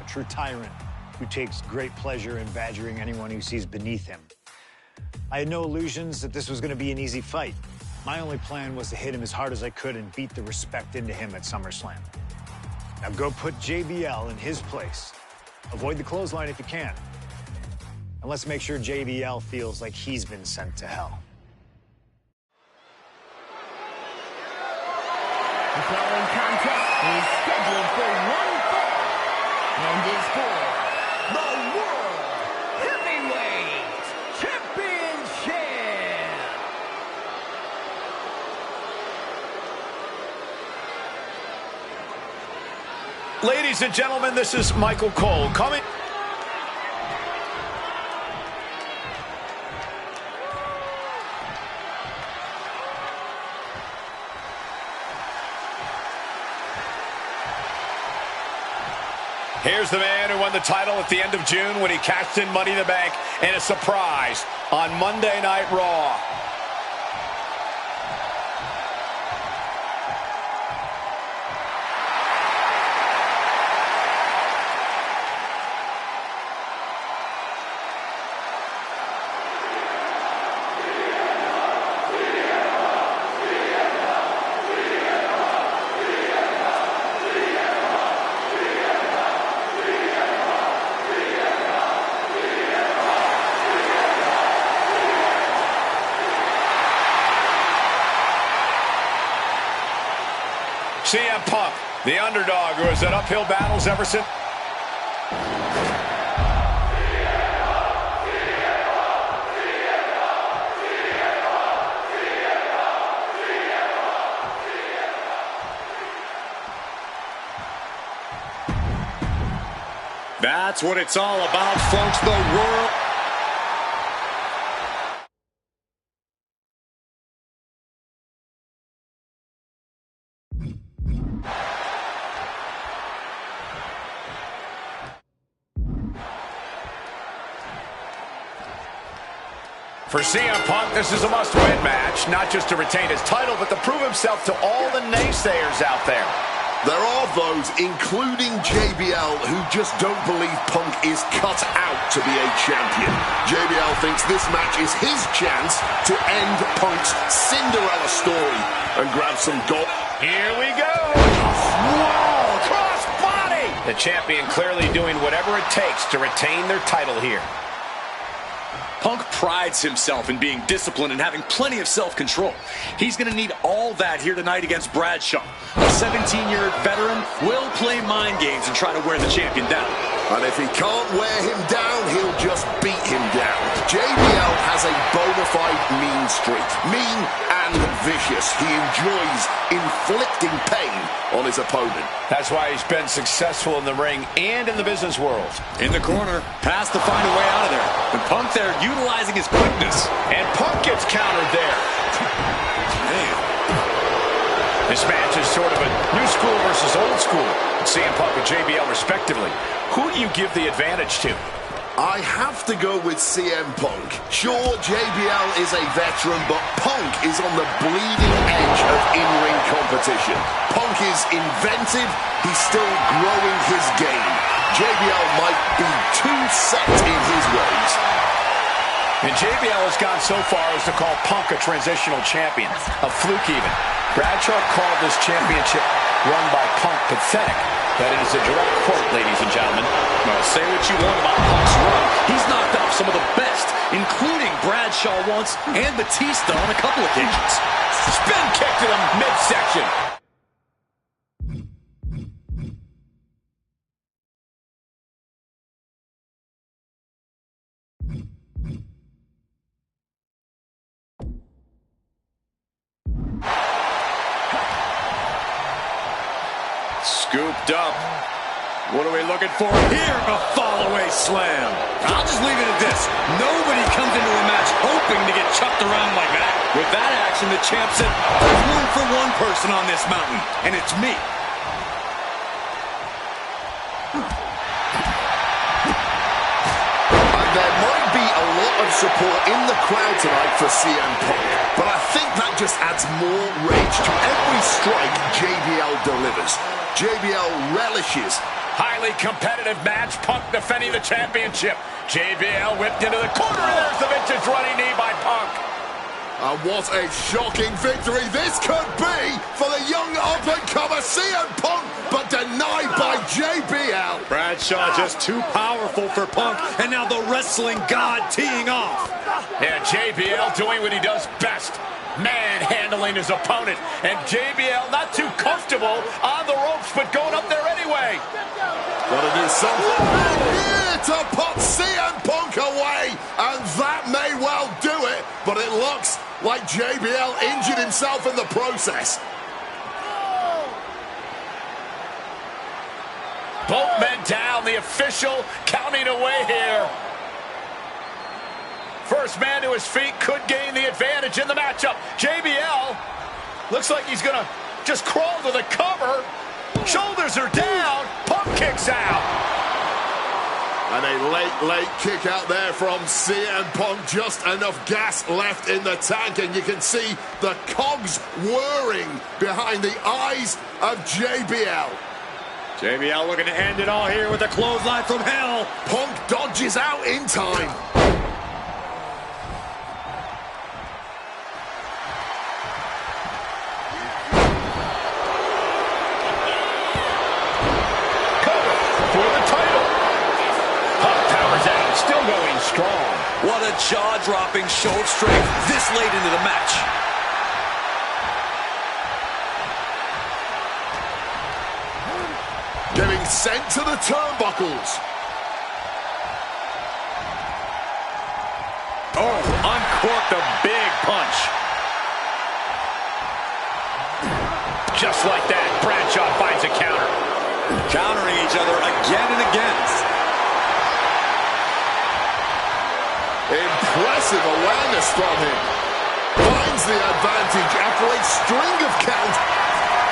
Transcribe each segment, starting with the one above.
true tyrant who takes great pleasure in badgering anyone who sees beneath him. I had no illusions that this was going to be an easy fight. My only plan was to hit him as hard as I could and beat the respect into him at SummerSlam. Now go put JBL in his place. Avoid the clothesline if you can. And let's make sure JBL feels like he's been sent to hell. The following contest is scheduled for one fall and is for the World Heavyweight Championship. Ladies and gentlemen, this is Michael Cole coming. Here's the man who won the title at the end of June when he cashed in Money in the Bank and a surprise on Monday Night Raw. CM Punk, the underdog who has had uphill battles ever since. That's what it's all about, folks. The world. For CM Punk, this is a must-win match, not just to retain his title, but to prove himself to all the naysayers out there. There are those, including JBL, who just don't believe Punk is cut out to be a champion. JBL thinks this match is his chance to end Punk's Cinderella story and grab some gold. Here we go! Whoa! Cross body! The champion clearly doing whatever it takes to retain their title here. Punk prides himself in being disciplined and having plenty of self-control. He's going to need all that here tonight against Bradshaw. A 17-year veteran will play mind games and try to wear the champion down. And if he can't wear him down, he'll just beat him down. JBL has a bona fide mean streak. Mean and vicious. He enjoys inflicting pain on his opponent. That's why he's been successful in the ring and in the business world. In the corner, has to find a way out of there. And Punk there utilizing his quickness. And Punk gets countered there. Man. This match is sort of a new school versus old school. CM Punk and JBL respectively. Who do you give the advantage to? I have to go with CM Punk. Sure, JBL is a veteran, but Punk is on the bleeding edge of in-ring competition. Punk is inventive. He's still growing his game. JBL might be too set in his ways. And JBL has gone so far as to call Punk a transitional champion, a fluke even. Bradshaw called this championship run by Punk pathetic. That is a direct quote, ladies and gentlemen. Well, say what you want about Punk's run. He's knocked off some of the best, including Bradshaw once and Batista on a couple occasions. Spin kick to the midsection. Scooped up. What are we looking for here? A fall-away slam. I'll just leave it at this. Nobody comes into a match hoping to get chucked around like that. With that action, the champ said, there's room for one person on this mountain, and it's me. And there might be a lot of support in the crowd tonight for CM Punk, but I think that just adds more rage to every strike JBL delivers. JBL relishes Highly competitive match. Punk defending the championship. JBL whipped into the corner. There's the vintage running knee by Punk. And what a shocking victory this could be for the young up-and-comer CM Punk, but denied by JBL. Bradshaw just too powerful for Punk, and now the wrestling god teeing off. Yeah, JBL doing what he does best. Manhandling his opponent. And JBL not too comfortable on the ropes, but going up there anyway. Gotta do something here to put CM Punk away, and that may well do it, but it looks like JBL injured himself in the process. Both men down, the official counting away here. First man to his feet could gain the advantage in the matchup. JBL looks like he's gonna just crawl to the cover. Shoulders are down. Punk kicks out. And a late kick out there from CM Punk. Just enough gas left in the tank, and you can see the cogs whirring behind the eyes of JBL. JBL looking to end it all here with a clothesline from hell. Punk dodges out in time. Still going strong. What a jaw-dropping show of strength this late into the match. Getting sent to the turnbuckles. Oh, uncorked a big punch. Just like that, Bradshaw finds a counter. Countering each other again and again. Impressive awareness from him. Finds the advantage after a string of count.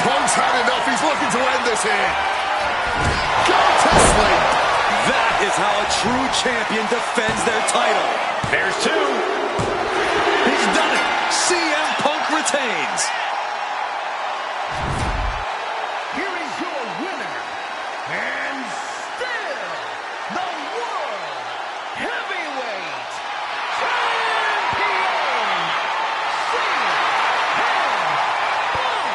Punk's had enough. He's looking to end this here. Got to sleep. That is how a true champion defends their title. There's two. He's done it. CM Punk retains. Here is your winner, and still the World Heavyweight Champion, CM Punk.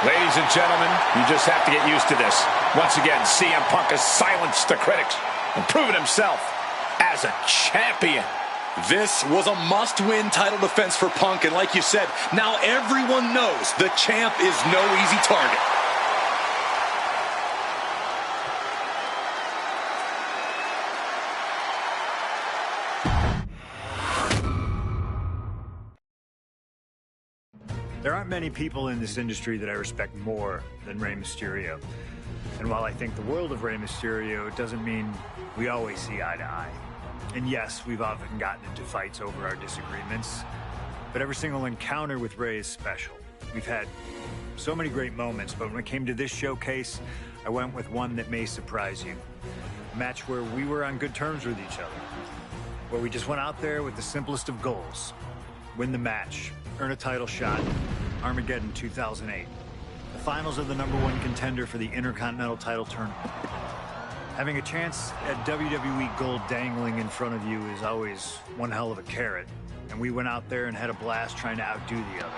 Ladies and gentlemen, you just have to get used to this. Once again, CM Punk has silenced the critics and proven himself as a champion. This was a must-win title defense for Punk, and like you said, now everyone knows the champ is no easy target. There aren't many people in this industry that I respect more than Rey Mysterio. And while I think the world of Rey Mysterio, it doesn't mean we always see eye to eye. And yes, we've often gotten into fights over our disagreements, but every single encounter with Rey is special. We've had so many great moments, but when it came to this showcase, I went with one that may surprise you. A match where we were on good terms with each other, where we just went out there with the simplest of goals. Win the match, earn a title shot, Armageddon 2008. The finals of the #1 contender for the Intercontinental title tournament. Having a chance at WWE gold dangling in front of you is always one hell of a carrot. And we went out there and had a blast trying to outdo the other.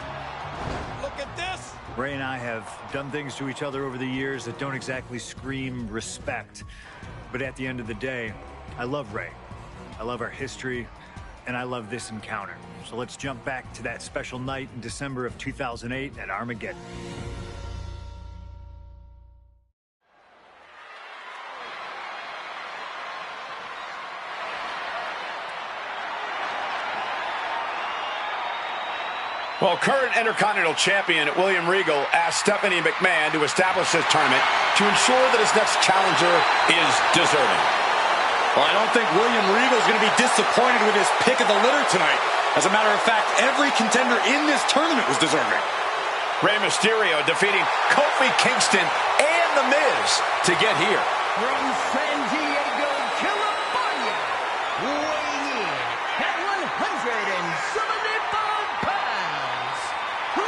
Look at this. Rey and I have done things to each other over the years that don't exactly scream respect. But at the end of the day, I love Rey. I love our history, and I love this encounter. So let's jump back to that special night in December of 2008 at Armageddon. Well, current Intercontinental Champion William Regal asked Stephanie McMahon to establish this tournament to ensure that his next challenger is deserving. Well, I don't think William Regal is going to be disappointed with his pick of the litter tonight. As a matter of fact, every contender in this tournament was deserving. Rey Mysterio defeating Kofi Kingston and The Miz to get here. From San Diego, California, weighing in at 175 pounds, Rey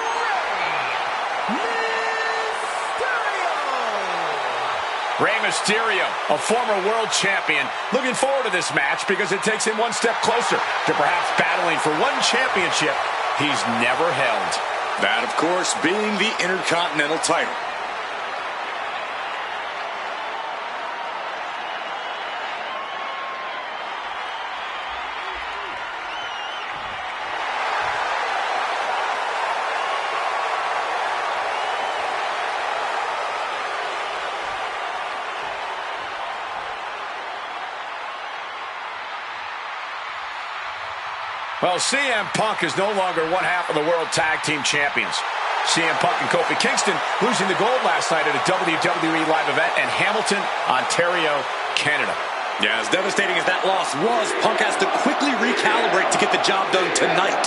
Mysterio. Rey Mysterio, a former world champion, looking forward to this match because it takes him one step closer to perhaps battling for one championship he's never held. That, of course, being the Intercontinental title. Well, CM Punk is no longer one half of the World Tag Team Champions. CM Punk and Kofi Kingston losing the gold last night at a WWE live event in Hamilton, Ontario, Canada. Yeah, as devastating as that loss was, Punk has to quickly recalibrate to get the job done tonight.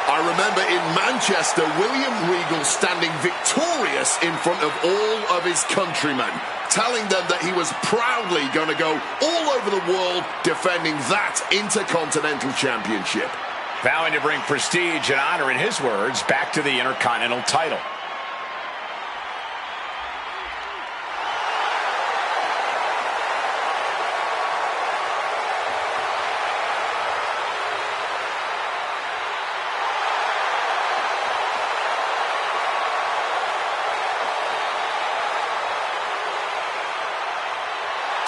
I remember in Manchester, William Regal standing victorious in front of all of his countrymen, telling them that he was proudly going to go all over the world defending that Intercontinental Championship. Vowing to bring prestige and honor, in his words, back to the Intercontinental title.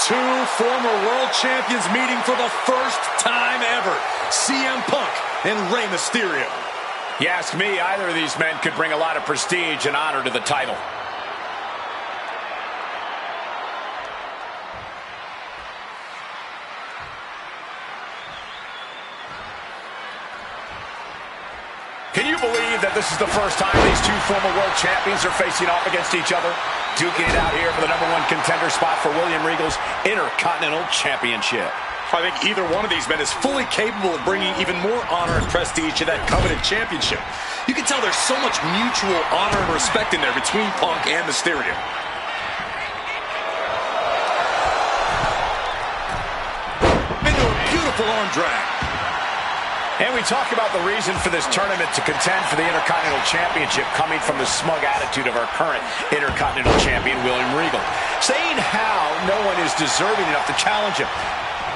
Two former world champions meeting for the first time ever. CM Punk and Rey Mysterio. You ask me, either of these men could bring a lot of prestige and honor to the title. Can you believe that this is the first time these two former world champions are facing off against each other? Duking it out here for the #1 contender spot for William Regal's Intercontinental Championship. I think either one of these men is fully capable of bringing even more honor and prestige to that coveted championship. You can tell there's so much mutual honor and respect in there between Punk and Mysterio. Into a beautiful arm drag. And we talk about the reason for this tournament to contend for the Intercontinental Championship coming from the smug attitude of our current Intercontinental Champion, William Regal. Saying how no one is deserving enough to challenge him.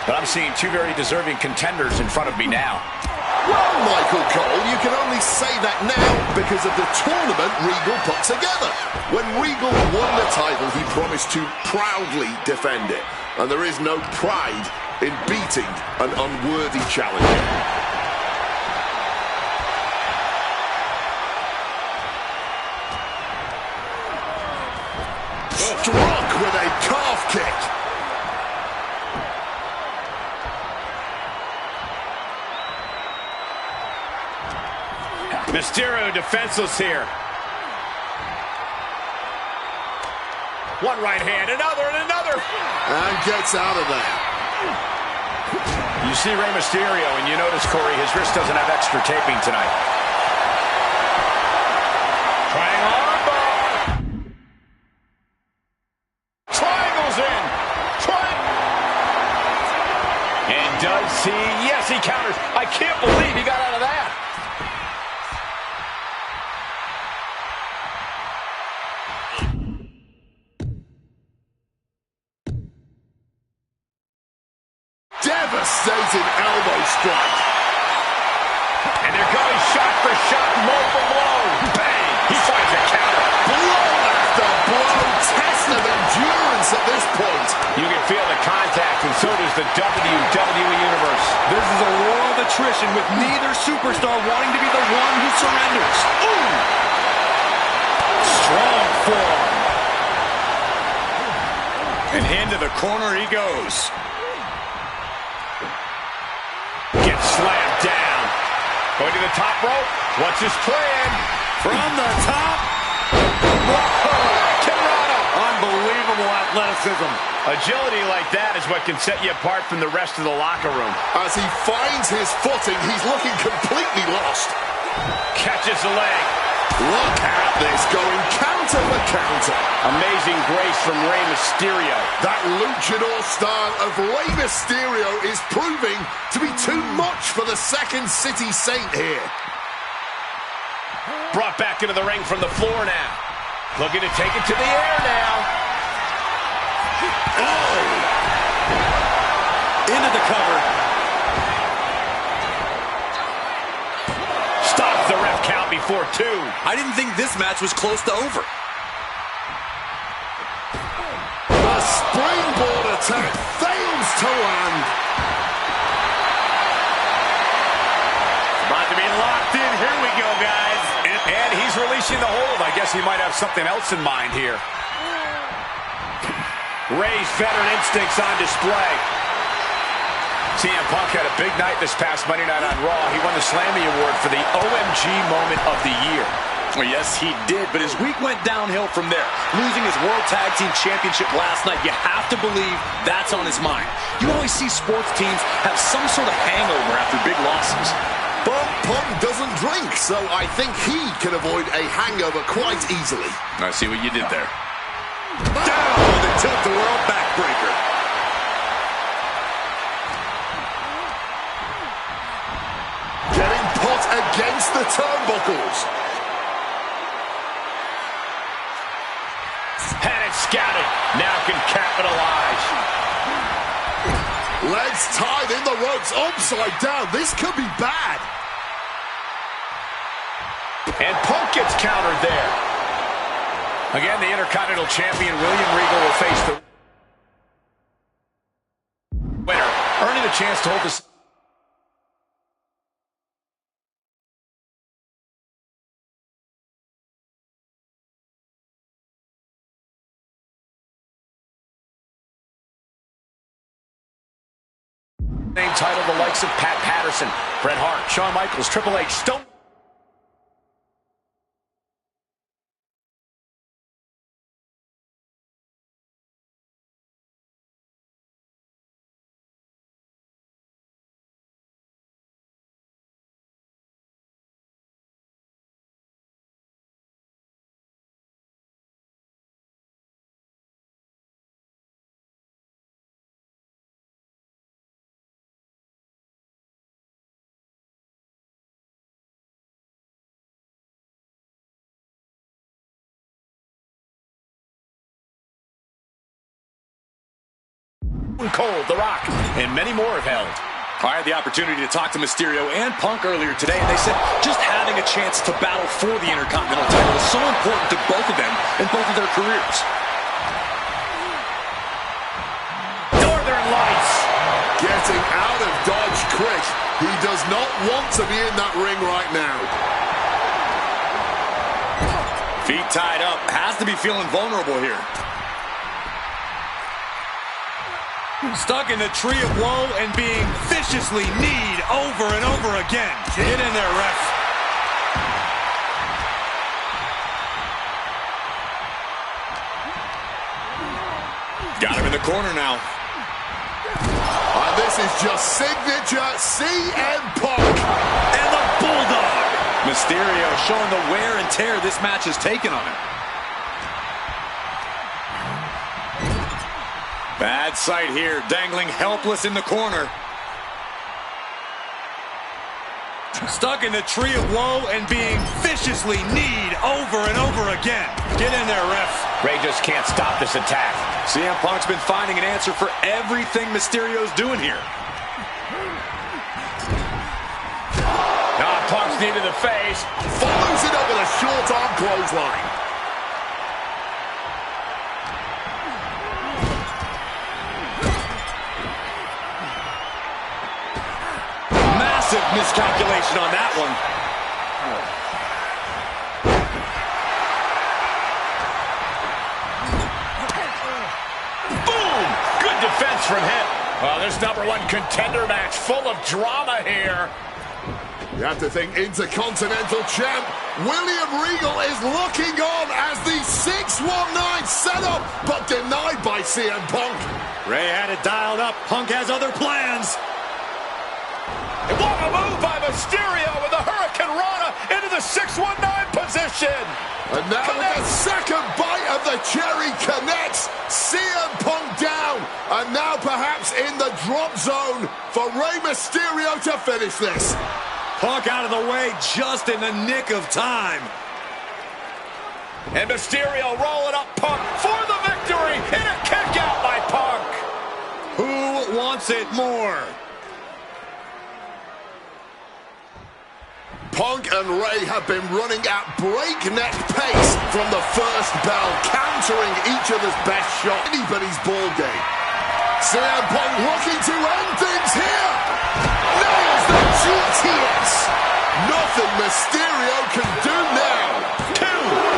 But I'm seeing two very deserving contenders in front of me now. Well, Michael Cole, you can only say that now because of the tournament Regal put together. When Regal won the title, he promised to proudly defend it. And there is no pride in beating an unworthy challenger. Struck with a calf kick. Mysterio defenseless here. One right hand, another, and another. And gets out of there. You see Rey Mysterio, and you notice, Corey, his wrist doesn't have extra taping tonight. Trying armbar. Triangles in. And does he? Yes, he counters. I can't believe he got out of that. Devastating elbow strike. And they're going shot for shot, blow for blow. Bang! He finds a counter. Blow after blow. Test of endurance at this point. You can feel the contact, and so does the WWE Universe. This is a war of attrition with neither superstar wanting to be the one who surrenders. Ooh! Strong form. And into the corner he goes. Gets slammed down. Going to the top rope. What's his plan? From the top. Whoa! Unbelievable unbelievable athleticism. Agility like that is what can set you apart from the rest of the locker room. As he finds his footing, he's looking completely lost. Catches the leg. Look at this, going counter for counter. Amazing grace from Rey Mysterio. That luchador style of Rey Mysterio is proving to be too much for the Second City Saint here. Brought back into the ring from the floor now. Looking to take it to the air now. Oh! Into the cover. Stops the ref count before 2. I didn't think this match was close to over. The springboard attack fails to land. About to be locked in. Here we go, guys. And he's releasing the hold. I guess he might have something else in mind here. Rey's veteran instincts on display. CM Punk had a big night this past Monday night on Raw. He won the Slammy Award for the OMG Moment of the Year. Well, yes, he did, but his week went downhill from there. Losing his World Tag Team Championship last night, you have to believe that's on his mind. You always see sports teams have some sort of hangover after big losses. But Punk doesn't drink, so I think he can avoid a hangover quite easily. I see what you did there. Down with a tilt-the-world backbreaker. Getting put against the turnbuckles. Had it scouted. Now can capitalize. Legs tied in the ropes, upside down. This could be bad. And Punk gets countered there. Again, the Intercontinental Champion William Regal will face the winner, earning a chance to hold the same title, the likes of Pat Patterson, Bret Hart, Shawn Michaels, Triple H, Stone. Cold, The Rock, and many more have held. I had the opportunity to talk to Mysterio and Punk earlier today, and they said just having a chance to battle for the Intercontinental title is so important to both of them in both of their careers. Northern Lights. Getting out of Dodge quick. He does not want to be in that ring right now. Feet tied up. Has to be feeling vulnerable here. Stuck in the tree of woe and being viciously kneed over and over again. Get in there, ref. Got him in the corner now. And this is just signature CM Punk. And the Bulldog. Mysterio showing the wear and tear this match has taken on him. Bad sight here, dangling helpless in the corner. Stuck in the tree of woe and being viciously kneed over and over again. Get in there, ref. Rey just can't stop this attack. CM Punk's been finding an answer for everything Mysterio's doing here. Punk's knee to the face. Follows it up with a short arm clothesline. Massive miscalculation on that one. Boom! Good defense from him. Well, this #1 contender match full of drama here. You have to think Intercontinental Champ William Regal is looking on as the 619 setup, but denied by CM Punk. Ray had it dialed up. Punk has other plans. What a move by Mysterio with the Hurricane Rana into the 619 position. And now with the second bite of the cherry connects. CM Punk down. And now perhaps in the drop zone for Rey Mysterio to finish this. Punk out of the way just in the nick of time. And Mysterio rolling up Punk for the victory. And a kick out by Punk. Who wants it more? Punk and Ray have been running at breakneck pace from the first bell, countering each other's best shot. Anybody's ball game. CM Punk looking to end things here. Nails the GTS. Nothing Mysterio can do now.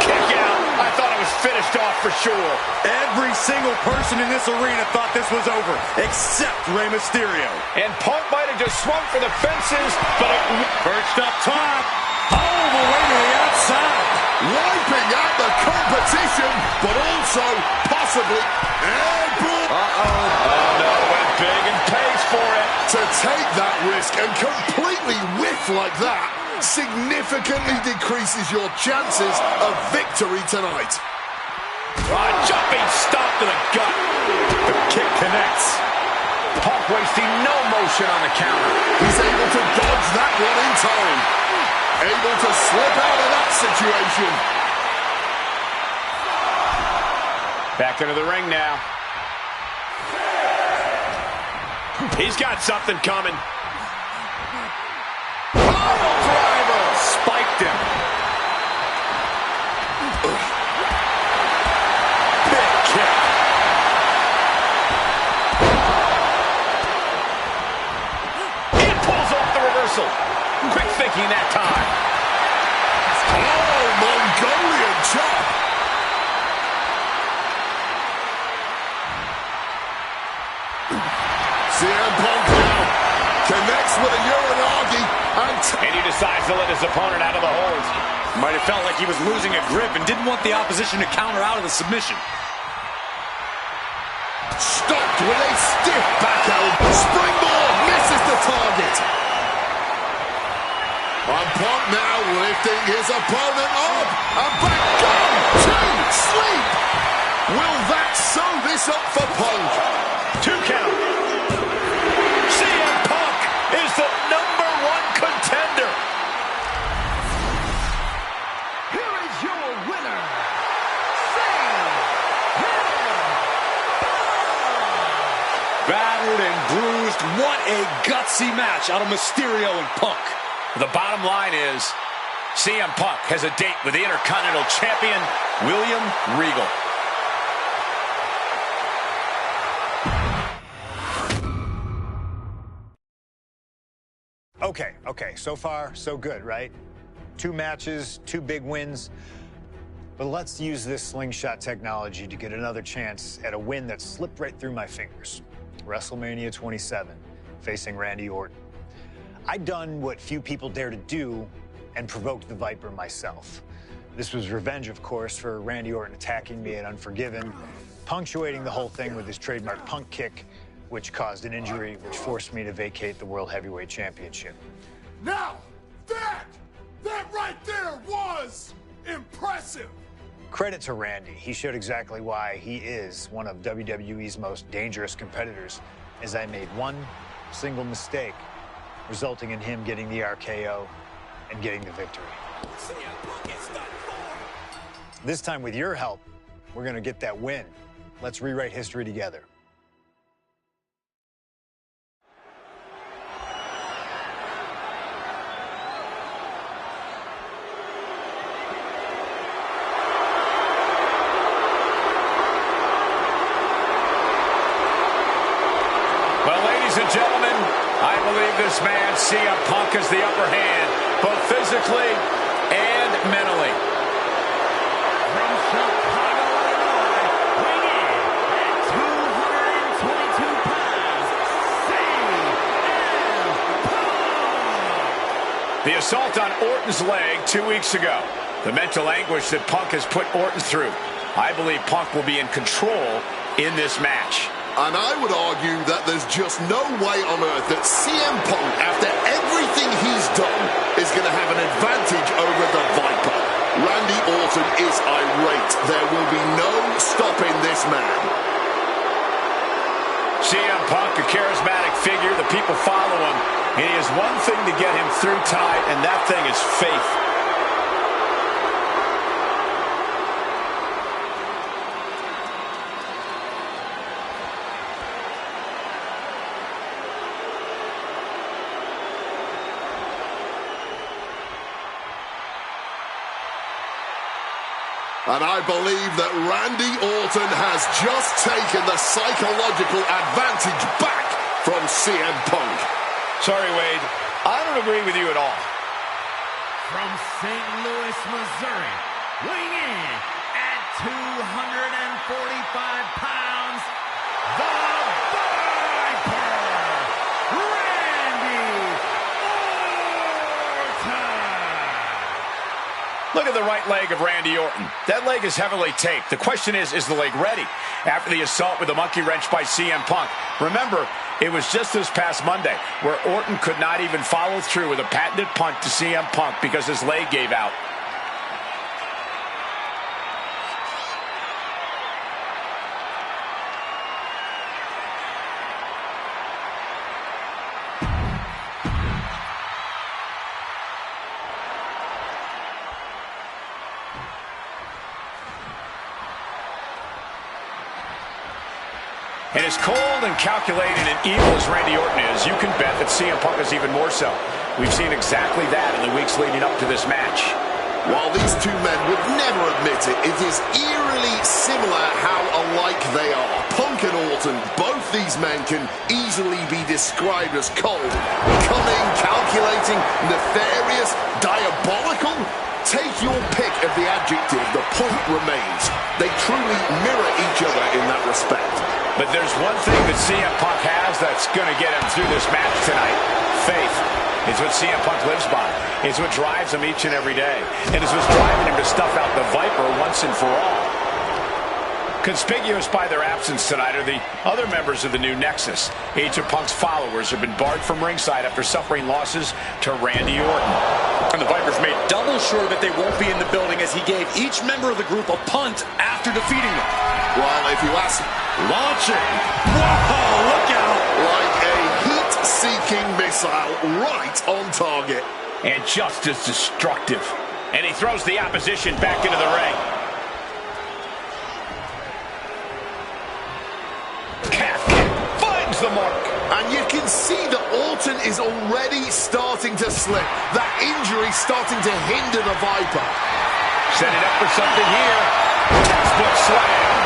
Kick out. I thought it was finished off for sure. Every single person in this arena thought this was over, except Rey Mysterio. And Punk might have just swung for the fences, but it perched up top. All the way to the outside. Wiping out the competition, but also possibly airball. Oh no, went big and pays for it. To take that risk and completely whiff like that significantly decreases your chances of victory tonight. Jumping stop to the gut. The kick connects. Punk wasting no motion on the counter. He's able to dodge that one in time. Able to slip out of that situation. Back into the ring now. He's got something coming. Pile driver. Spiked him. Big kick. He pulls off the reversal. Quick thinking that time. Oh, Mongolian chop. CM Punk now connects with a Uranagi and he decides to let his opponent out of the hold. Might have felt like he was losing a grip and didn't want the opposition to counter out of the submission. Stopped with a stiff back elbow. Springboard misses the target. And Punk now lifting his opponent up and back on to sleep. Will that sew this up for Punk? 2 count. CM Punk is the #1 contender. Here is your winner, CM Punk. Battered and bruised. What a gutsy match out of Mysterio and Punk. The bottom line is CM Punk has a date with the Intercontinental Champion, William Regal. Okay, so far, so good, right? 2 matches, 2 big wins. But let's use this slingshot technology to get another chance at a win that slipped right through my fingers. WrestleMania 27, facing Randy Orton. I'd done what few people dare to do and provoked the Viper myself. This was revenge, of course, for Randy Orton attacking me at Unforgiven, punctuating the whole thing with his trademark Punk kick, which caused an injury, which forced me to vacate the World Heavyweight Championship. Now, that right there was impressive. Credit to Randy. He showed exactly why he is one of WWE's most dangerous competitors, as I made one single mistake, resulting in him getting the RKO and getting the victory. This time, with your help, we're going to get that win. Let's rewrite history together. Ladies and gentlemen, I believe this man, CM Punk, has the upper hand, both physically and mentally. From Chicago, Illinois, weighing in at 222 pounds, CM Punk. The assault on Orton's leg 2 weeks ago. The mental anguish that Punk has put Orton through. I believe Punk will be in control in this match. And I would argue that there's just no way on earth that CM Punk, after everything he's done, is going to have an advantage over the Viper. Randy Orton is irate. There will be no stopping this man. CM Punk, a charismatic figure. The people follow him. And he has one thing to get him through tide, and that thing is faith. And I believe that Randy Orton has just taken the psychological advantage back from CM Punk. Sorry, Wade. I don't agree with you at all. From St. Louis, Missouri, weighing in at 245 pounds, the Viper, Randy Orton. Look at the right leg of Randy Orton. That leg is heavily taped. The question is the leg ready? After the assault with the monkey wrench by CM Punk. Remember, it was just this past Monday where Orton could not even follow through with a patented punt to CM Punk because his leg gave out. And as cold and calculated and evil as Randy Orton is, you can bet that CM Punk is even more so. We've seen exactly that in the weeks leading up to this match. While these two men would never admit it, it is eerily similar how alike they are. Punk and Orton, both these men can easily be described as cold, cunning, calculating, nefarious, diabolical. Take your pick of the adjective, the point remains. They truly mirror each other in that respect. But there's one thing that CM Punk has that's going to get him through this match tonight. Faith. It's what CM Punk lives by. It's what drives him each and every day. And it's what's driving him to stuff out the Viper once and for all. Conspicuous by their absence tonight are the other members of the new Nexus. Each of Punk's followers have been barred from ringside after suffering losses to Randy Orton. And the Vipers made double sure that they won't be in the building as he gave each member of the group a punt after defeating them. Well, if you ask... Launching. Whoa, look out. Like a heat-seeking missile right on target. And just as destructive. And he throws the opposition back into the ring. Calf kick finds the mark. And you can see that Orton is already starting to slip. That injury starting to hinder the Viper. Setting up for something here. Textbook slam.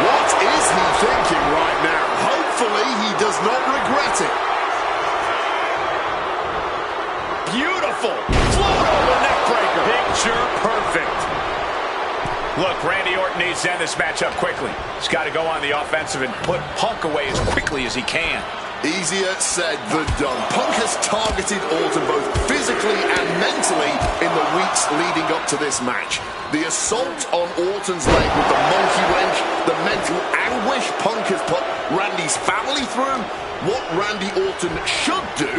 What is he thinking right now? Hopefully he does not regret it. Beautiful. Float over neck breaker. Picture perfect. Look, Randy Orton needs to end this matchup quickly. He's got to go on the offensive and put Punk away as quickly as he can. Easier said than done. Punk has targeted Orton both physically and mentally in the weeks leading up to this match. The assault on Orton's leg with the monkey wrench, the mental anguish Punk has put Randy's family through, what Randy Orton should do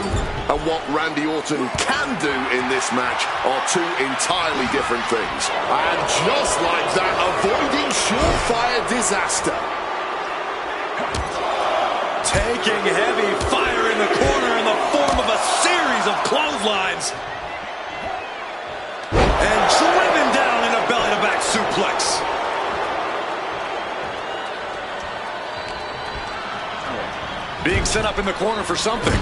and what Randy Orton can do in this match are two entirely different things. And just like that, avoiding surefire disaster. Taking heavy fire in the corner in the form of a series of clotheslines. And driven down in a belly-to-back suplex. Being set up in the corner for something.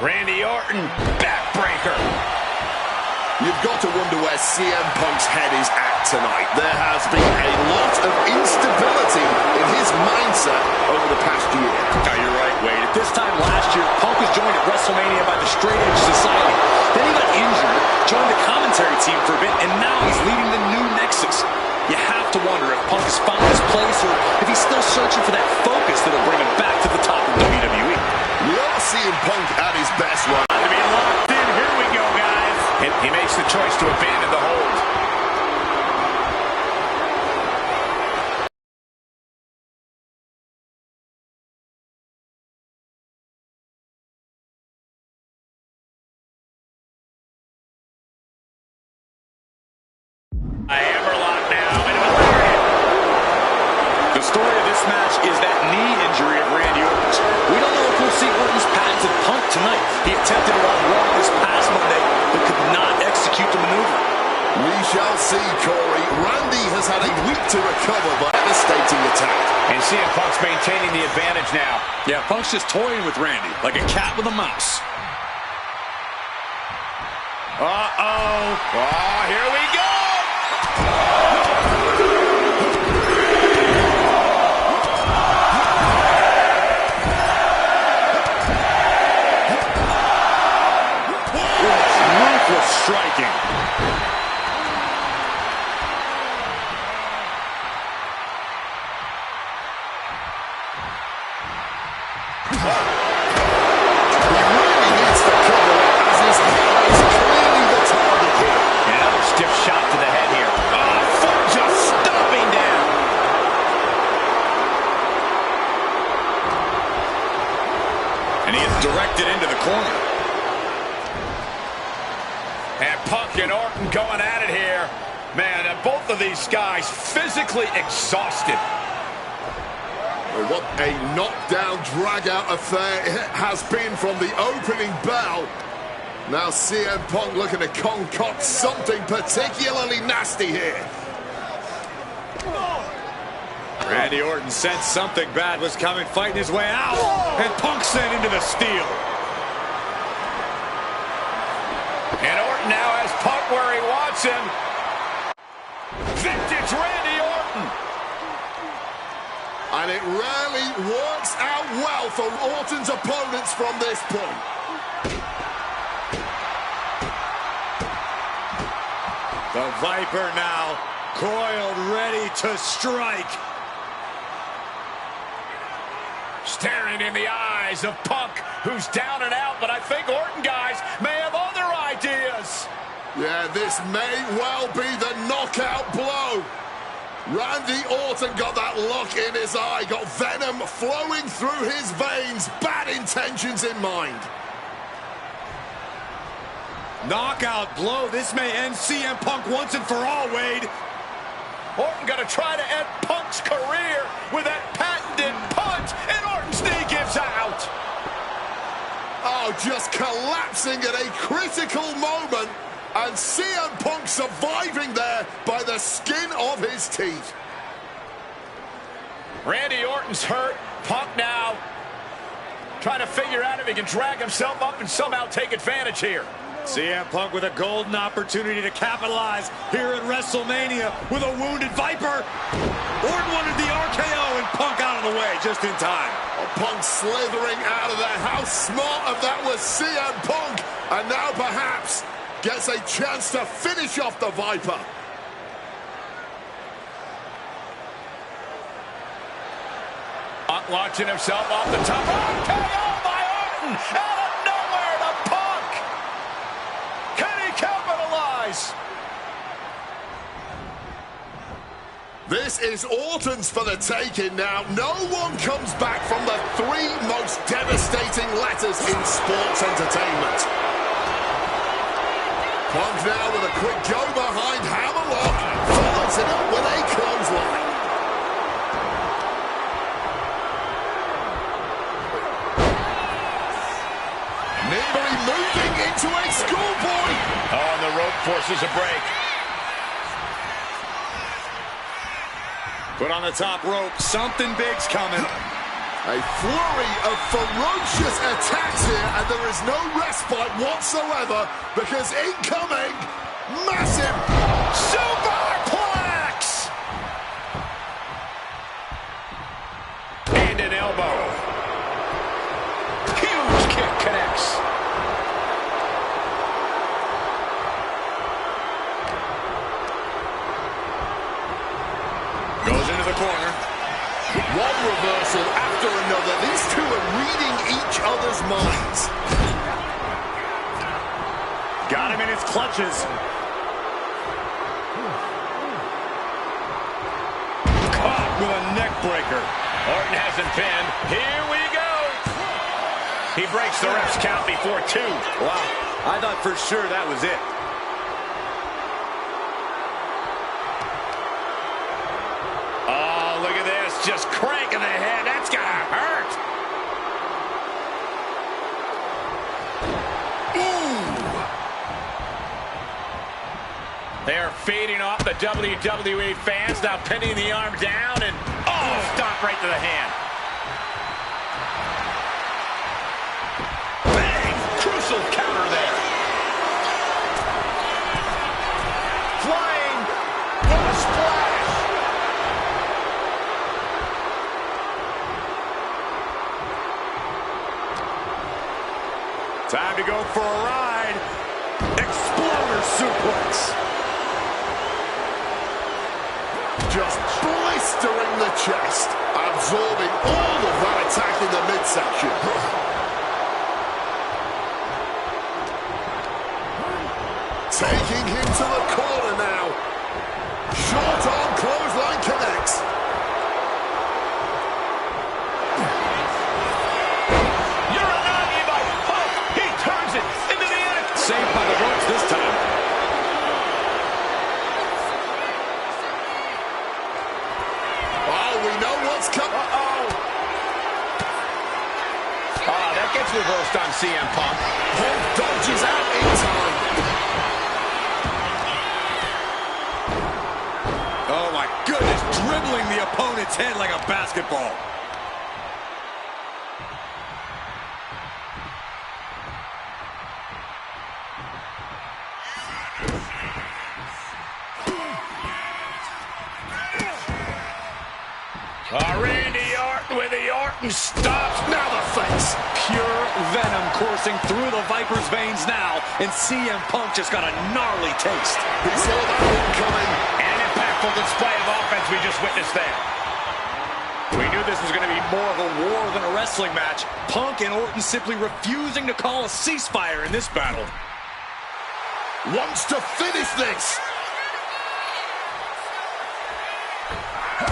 Randy Orton, backbreaker. You've got to wonder where CM Punk's head is at tonight. There has been a lot of instability in his mindset over the past year. Now, you're right, Wade. At this time last year, Punk was joined at WrestleMania by the Straight Edge Society. Then he got injured, joined the commentary team for a bit, and now he's leading the new Nexus. You have to wonder if Punk has found his place or if he's still searching for that focus that'll bring him back to A hammerlock now into the lariat. The story of this match is that knee injury of Randy Orton's. We don't know if we'll see Orton's patented Punk tonight. He attempted it on Raw this past Monday, but could not execute the maneuver. We shall see, Corey. Randy has had a week to recover by a devastating attack. And CM Punk's maintaining the advantage now. Yeah, Punk's just toying with Randy, like a cat with a mouse. Uh-oh. Oh, here we go. Ruthless striking. Directed into the corner. And Punk and Orton going at it here. Man, both of these guys physically exhausted. Well, what a knockdown, drag-out affair it has been from the opening bell. Now CM Punk looking to concoct something particularly nasty here. Randy Orton sensed something bad was coming, fighting his way out. And Punk sent into the steel. And Orton now has Punk where he wants him. Vintage Randy Orton. And it rarely works out well for Orton's opponents from this point. The Viper now coiled, ready to strike. Staring in the eyes of Punk, who's down and out, but I think Orton, guys, may have other ideas. Yeah, this may well be the knockout blow. Randy Orton got that look in his eye, got venom flowing through his veins, bad intentions in mind. Knockout blow. This may end CM Punk once and for all, Wade. Orton gonna try to end Punk's career with that patented punch, and Orton's knee gives out. Oh, just collapsing at a critical moment, and CM Punk surviving there by the skin of his teeth. Randy Orton's hurt. Punk now trying to figure out if he can drag himself up and somehow take advantage here. CM Punk with a golden opportunity to capitalize here at WrestleMania with a wounded Viper. Orton wanted the RKO and Punk out of the way just in time. Punk slithering out of there. How smart of that was CM Punk. And now perhaps gets a chance to finish off the Viper. Punk launching himself off the top. RKO by Orton! Out of nowhere to Punk! Can he capitalize? This is Orton's for the taking now. No one comes back from the three most devastating letters in sports entertainment. Punk now with a quick go behind hammerlock. Follows it up with a clothesline. Nimbly moving into a schoolboy. Oh, and the rope forces a break. Put on the top rope. Something big's coming. A flurry of ferocious attacks here, and there is no respite whatsoever because incoming, massive Superplex! And an elbow. Huge kick connects. Goes into the corner. one reversal after another. These two are reading each other's minds. Got him in his clutches. Caught with a neck breaker. Orton hasn't pinned. Here we go. He breaks the ref's count before 2. Wow, I thought for sure that was it. just cranking the head. That's gotta hurt. Ooh. They're feeding off the WWE fans, now pinning the arm down, and stomp right to the hand. Bang! Crucial counter there. Flying. What a splash. Time to go for a ride. Exploder suplex. Just blistering the chest, absorbing all of that attack in the midsection. Taking him to the corner now. Short arm clothesline connects. Uranagi by Punk. He turns it into the end. Saved by the ropes this time. We know what's coming. That gets reversed on CM Punk. Punk dodges out in time. Oh, my goodness. Dribbling the opponent's head like a basketball. Randy Orton with the Orton stops. Now the face. Pure venom coursing through the Viper's veins now, and CM Punk just got a gnarly taste. He saw that one coming. An impactful display of offense we just witnessed there. We knew this was going to be more of a war than a wrestling match. Punk and Orton simply refusing to call a ceasefire in this battle. Wants to finish this.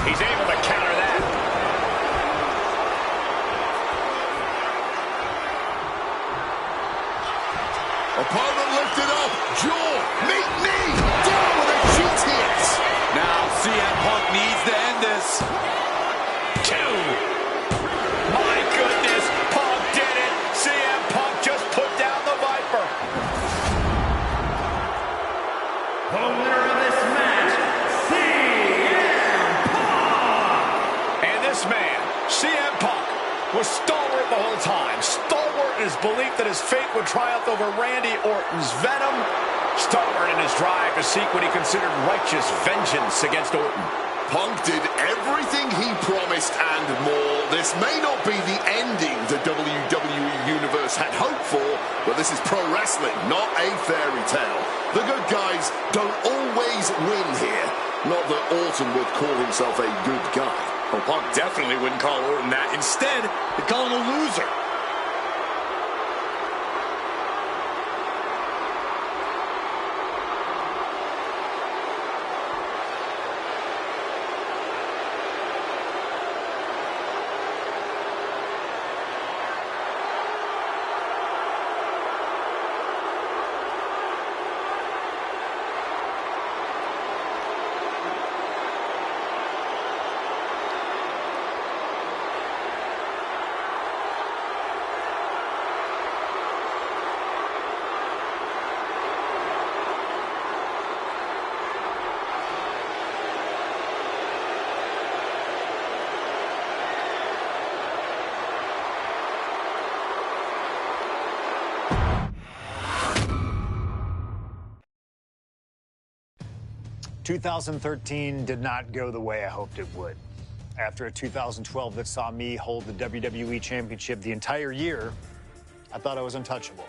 He's able to counter that. Opponent lifted up. Jaw. Meet knee. Down with a cheat hit. Now CM Punk needs to end this. 2. My goodness. Punk did it. CM Punk just put down the Viper. The winner of this match, CM Punk. And this man, CM Punk, was stalwart the whole time. Stalwart in his belief that his fate would triumph over Randy Orton's venom. Stalwart in his drive to seek what he considered righteous vengeance against Orton. Punk did everything he promised and more. This may not be the ending the WWE Universe had hoped for, but this is pro wrestling, not a fairy tale. The good guys don't always win here. Not that Orton would call himself a good guy. Well, Punk definitely wouldn't call Orton that. Instead, he'd call him a loser. ...2013 did not go the way I hoped it would. After a 2012 that saw me hold the WWE Championship the entire year, I thought I was untouchable.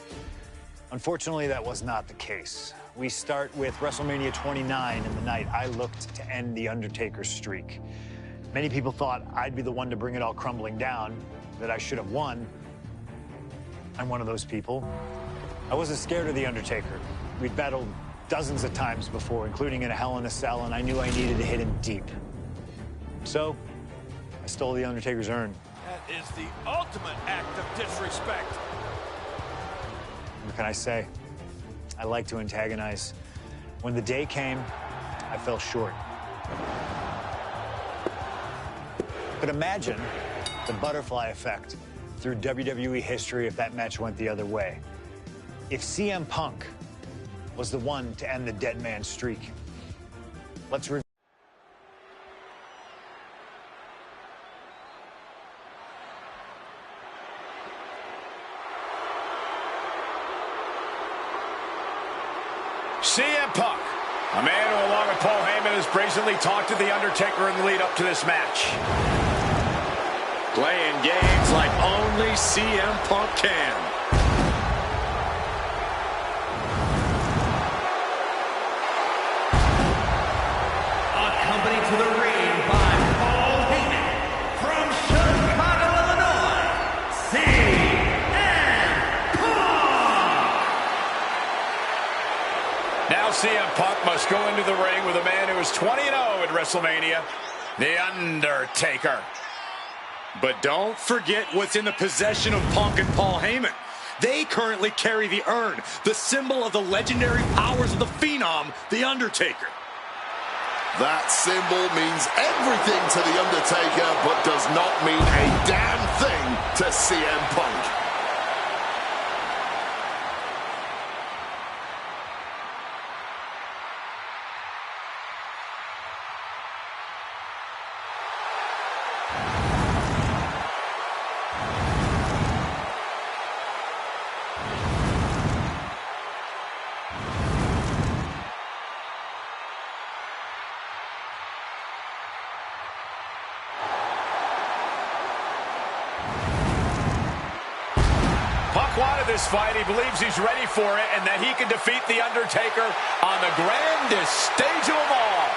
Unfortunately, that was not the case. We start with WrestleMania 29 and the night I looked to end The Undertaker's streak. Many people thought I'd be the one to bring it all crumbling down, that I should have won. I'm one of those people. I wasn't scared of The Undertaker. We'd battled dozens of times before, including in a Hell in a Cell, and I knew I needed to hit him deep. So, I stole The Undertaker's urn. That is the ultimate act of disrespect. What can I say? I like to antagonize. When the day came, I fell short. But imagine the butterfly effect through WWE history if that match went the other way. If CM Punk was the one to end the dead man streak. Let's review. CM Punk, a man who, along with Paul Heyman, has brazenly talked to The Undertaker in the lead up to this match. Playing games like only CM Punk can. Accompanied to the ring by Paul Heyman from Chicago, Illinois, CM Punk. Now CM Punk must go into the ring with a man who is 20-0 at WrestleMania, The Undertaker. But don't forget what's in the possession of Punk and Paul Heyman. They currently carry the urn, the symbol of the legendary powers of the Phenom, The Undertaker. That symbol means everything to The Undertaker, but does not mean a damn thing to CM Punk. Punk wanted this fight. He believes he's ready for it and that he can defeat The Undertaker on the grandest stage of them all.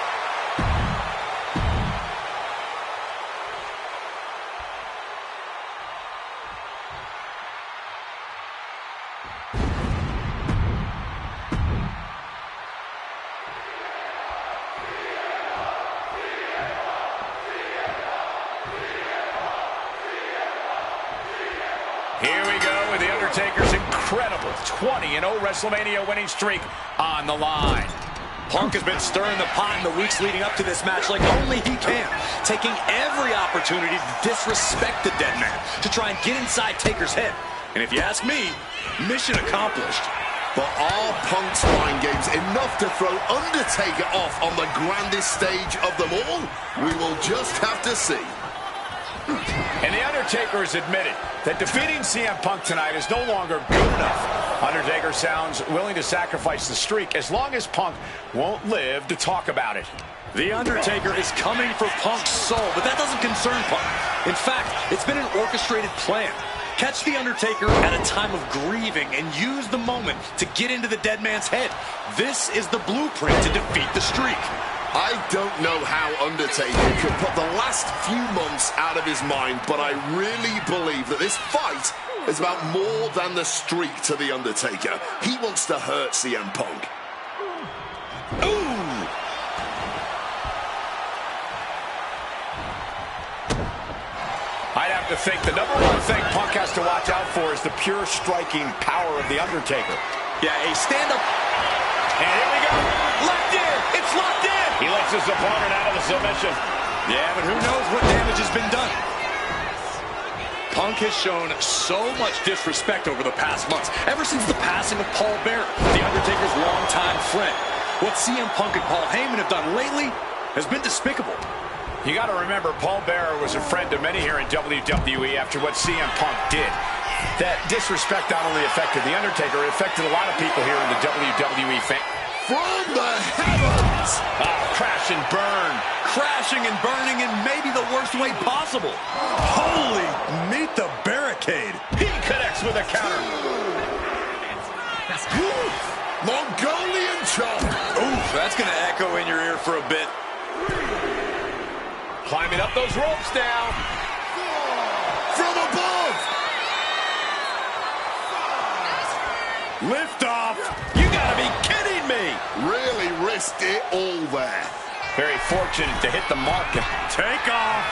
Here we go with The Undertaker's incredible 20-0 WrestleMania winning streak on the line. Punk has been stirring the pot in the weeks leading up to this match like only he can, taking every opportunity to disrespect the dead man, to try and get inside Taker's head. And if you ask me, mission accomplished. But are Punk's mind games enough to throw Undertaker off on the grandest stage of them all? We will just have to see. And The Undertaker has admitted that defeating CM Punk tonight is no longer good enough. Undertaker sounds willing to sacrifice the streak as long as Punk won't live to talk about it. The Undertaker is coming for Punk's soul, but that doesn't concern Punk. In fact, it's been an orchestrated plan. Catch The Undertaker at a time of grieving and use the moment to get into the dead man's head. This is the blueprint to defeat the streak. I don't know how Undertaker could put the last few months out of his mind, but I really believe that this fight is about more than the streak to The Undertaker. He wants to hurt CM Punk. Ooh! I'd have to think the number one thing Punk has to watch out for is the pure striking power of The Undertaker. Yeah, a stand-up. And here we go. Locked in. It's locked in. He lets his opponent out of the submission. Yeah, but who knows what damage has been done. Punk has shown so much disrespect over the past months, ever since the passing of Paul Bearer, The Undertaker's longtime friend. What CM Punk and Paul Heyman have done lately has been despicable. You got to remember, Paul Bearer was a friend of many here in WWE after what CM Punk did. That disrespect not only affected The Undertaker, it affected a lot of people here in the WWE fan. From the heavens! Crash and burn. Crashing and burning in maybe the worst way possible. Holy, meet the barricade. He connects with a counter. Mongolian chop. Oof, that's going to echo in your ear for a bit. Climbing up those ropes now. From above. Lift off. You got to be kidding me. Really risked it all there. Very fortunate to hit the mark and take off.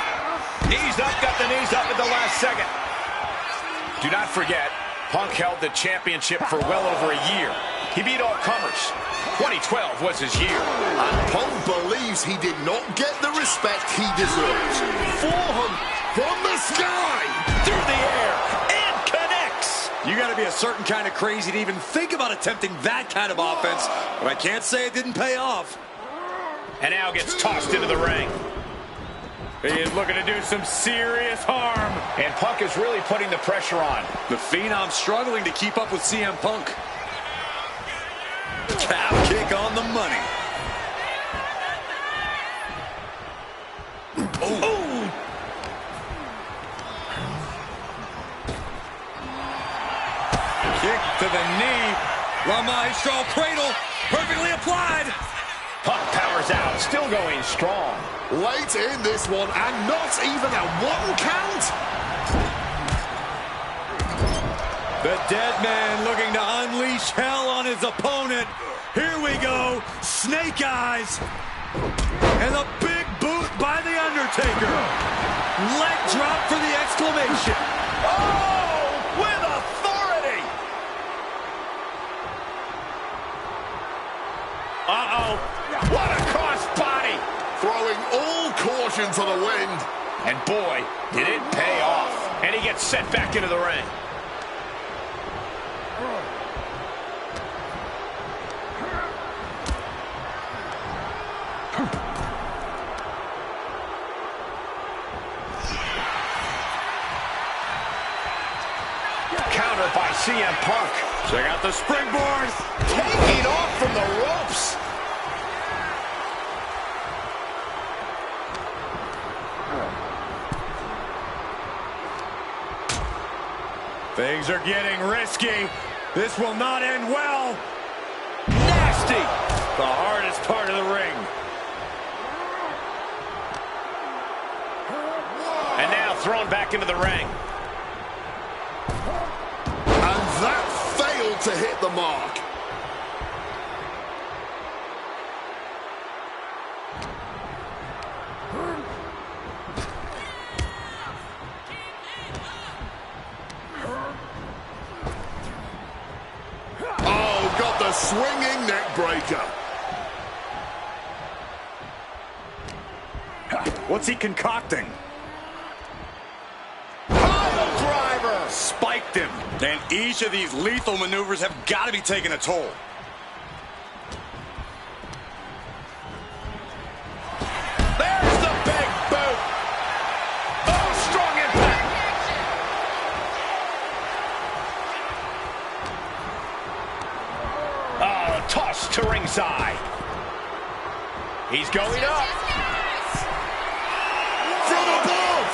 Knees up, got the knees up at the last second. Do not forget, Punk held the championship for well over a year. He beat all comers. 2012 was his year. And Punk believes he did not get the respect he deserves. 400 from the sky! Through the air, and connects! You got to be a certain kind of crazy to even think about attempting that kind of offense, but I can't say it didn't pay off. And now gets tossed into the ring. He is looking to do some serious harm. And Punk is really putting the pressure on. The Phenom struggling to keep up with CM Punk. Calf kick on the money. Oh. Kick to the knee. La Maestro cradle. Perfectly applied. Punk powers out, still going strong. Late in this one, and not even a 1 count. The dead man looking to unleash hell on his opponent. Here we go. Snake eyes. And a big boot by The Undertaker. Leg drop for the exclamation. Oh, with authority. Uh-oh. What a crossbody. Throwing all caution to the wind. And boy, did it pay off. And he gets sent back into the ring. Counter by CM Punk. Check out the springboard. Taking off from the ropes. Things are getting risky. This will not end well. Nasty. The hardest part of the ring. And now thrown back into the ring. And that failed to hit the mark. Oh, got the swinging neck breaker. What's he concocting? Driver. Spiked him. And each of these lethal maneuvers have got to be taking a toll. There's the big boot. Oh, strong impact. Oh, toss to ringside. He's going up. From above.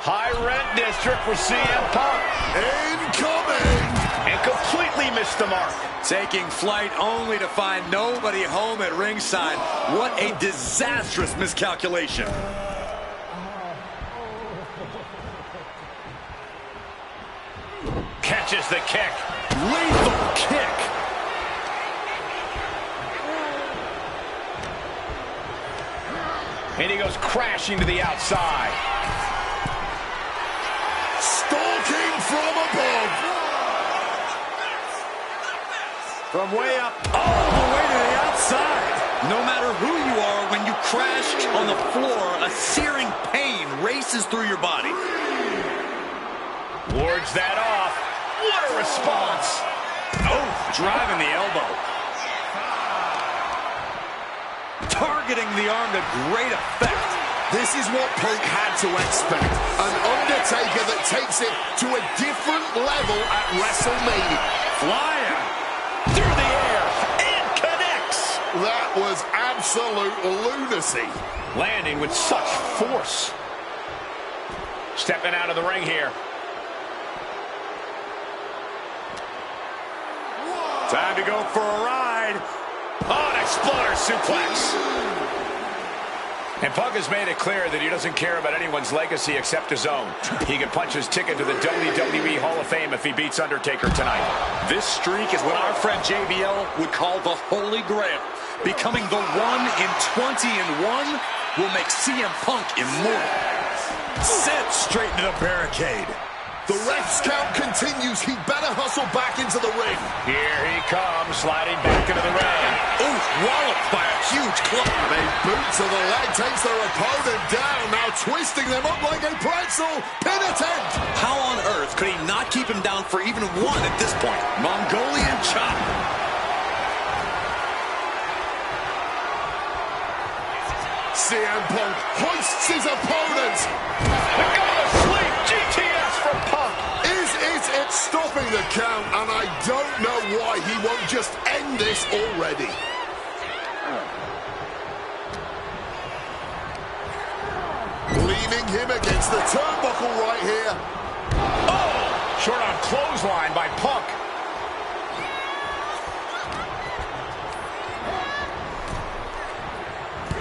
High rent district for CM Punk. Incoming. And completely missed the mark. Taking flight only to find nobody home at ringside. What a disastrous miscalculation. Catches the kick. Lethal kick. And he goes crashing to the outside. Stalking from above. From way up all the way to the outside. No matter who you are, when you crash on the floor, a searing pain races through your body. Wards that off. What a response. Oh, driving the elbow. Targeting the arm to great effect. This is what Punk had to expect. An Undertaker that takes it to a different level at WrestleMania. Flying. Through the air. And connects. That was absolute lunacy. Landing with such force. Stepping out of the ring here. Time to go for a ride. Oh, an exploder suplex. And Punk has made it clear that he doesn't care about anyone's legacy except his own. He can punch his ticket to the WWE Hall of Fame if he beats Undertaker tonight. This streak is what our friend JBL would call the Holy Grail. Becoming the 1 in 20 and 1 will make CM Punk immortal. Sent straight into the barricade. The ref's count continues. He better hustle back into the ring. Here he comes, sliding back into the ring. Ooh, walloped by a huge club. A boot to the leg takes their opponent down, now twisting them up like a pretzel. Pin attempt. How on earth could he not keep him down for even one at this point? Mongolian chop. CM Punk hoists his opponent. The go to sleep, GTS from Punk. Is it stopping the count? And I don't know why he won't just end this already. Leaning him against the turnbuckle right here. Oh! Short on clothesline by Punk.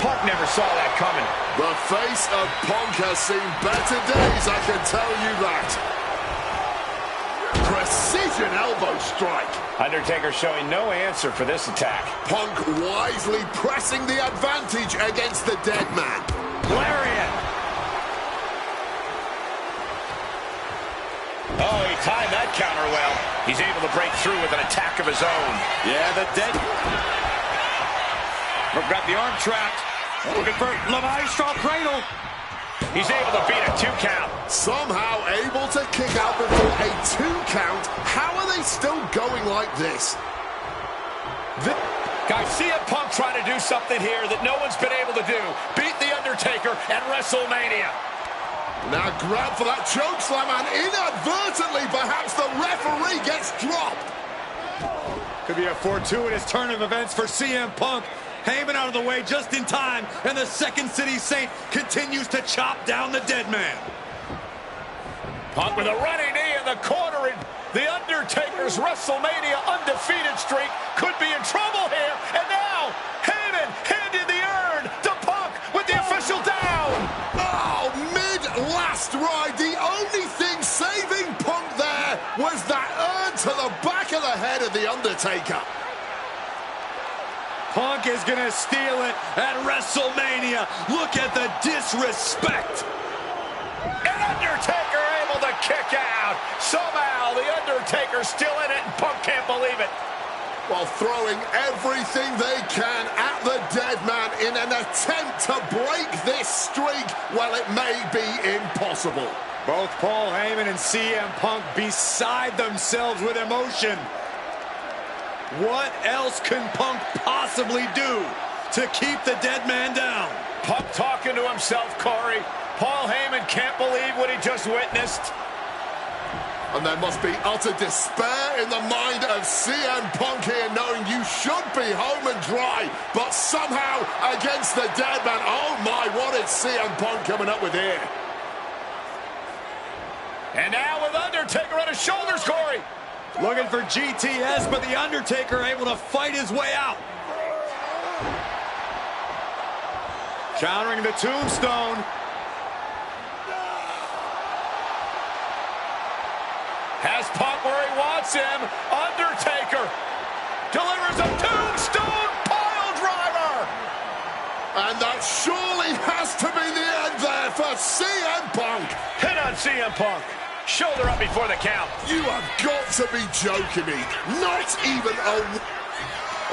Punk never saw that coming. The face of Punk has seen better days, I can tell you that. Precision elbow strike. Undertaker showing no answer for this attack. Punk wisely pressing the advantage against the dead man. Lariat. Oh, he timed that counter well. He's able to break through with an attack of his own. Yeah, the dead. Got the arm trapped. Looking for La Maestro cradle. He's able to beat a 2 count. Somehow able to kick out before a 2 count. How are they still going like this? Guys, CM Punk trying to do something here that no one's been able to do. Beat The Undertaker at WrestleMania. Now grab for that chokeslam, and inadvertently perhaps the referee gets dropped. Could be a fortuitous turn of events for CM Punk. Heyman out of the way just in time, and the Second City Saint continues to chop down the dead man. Punk with a running knee in the corner, and The Undertaker's WrestleMania undefeated streak could be in trouble here. And now, Heyman handed the urn to Punk with the official down. Oh, mid-last ride, the only thing saving Punk there was that urn to the back of the head of The Undertaker. Punk is going to steal it at WrestleMania. Look at the disrespect. And Undertaker able to kick out. Somehow, The Undertaker's still in it, and Punk can't believe it. While throwing everything they can at the dead man in an attempt to break this streak, well, it may be impossible. Both Paul Heyman and CM Punk beside themselves with emotion. What else can Punk possibly do to keep the dead man down? Punk talking to himself, Corey. Paul Heyman can't believe what he just witnessed. And there must be utter despair in the mind of CM Punk here, knowing you should be home and dry, but somehow against the dead man. Oh my, what is CM Punk coming up with here? And now with Undertaker on his shoulders, Corey. Looking for GTS, but The Undertaker able to fight his way out. Countering the tombstone. Has Punk where he wants him. Undertaker delivers a tombstone pile driver. And that surely has to be the end there for CM Punk. Hit on CM Punk. Shoulder up before the count. You have got to be joking me. Not even a...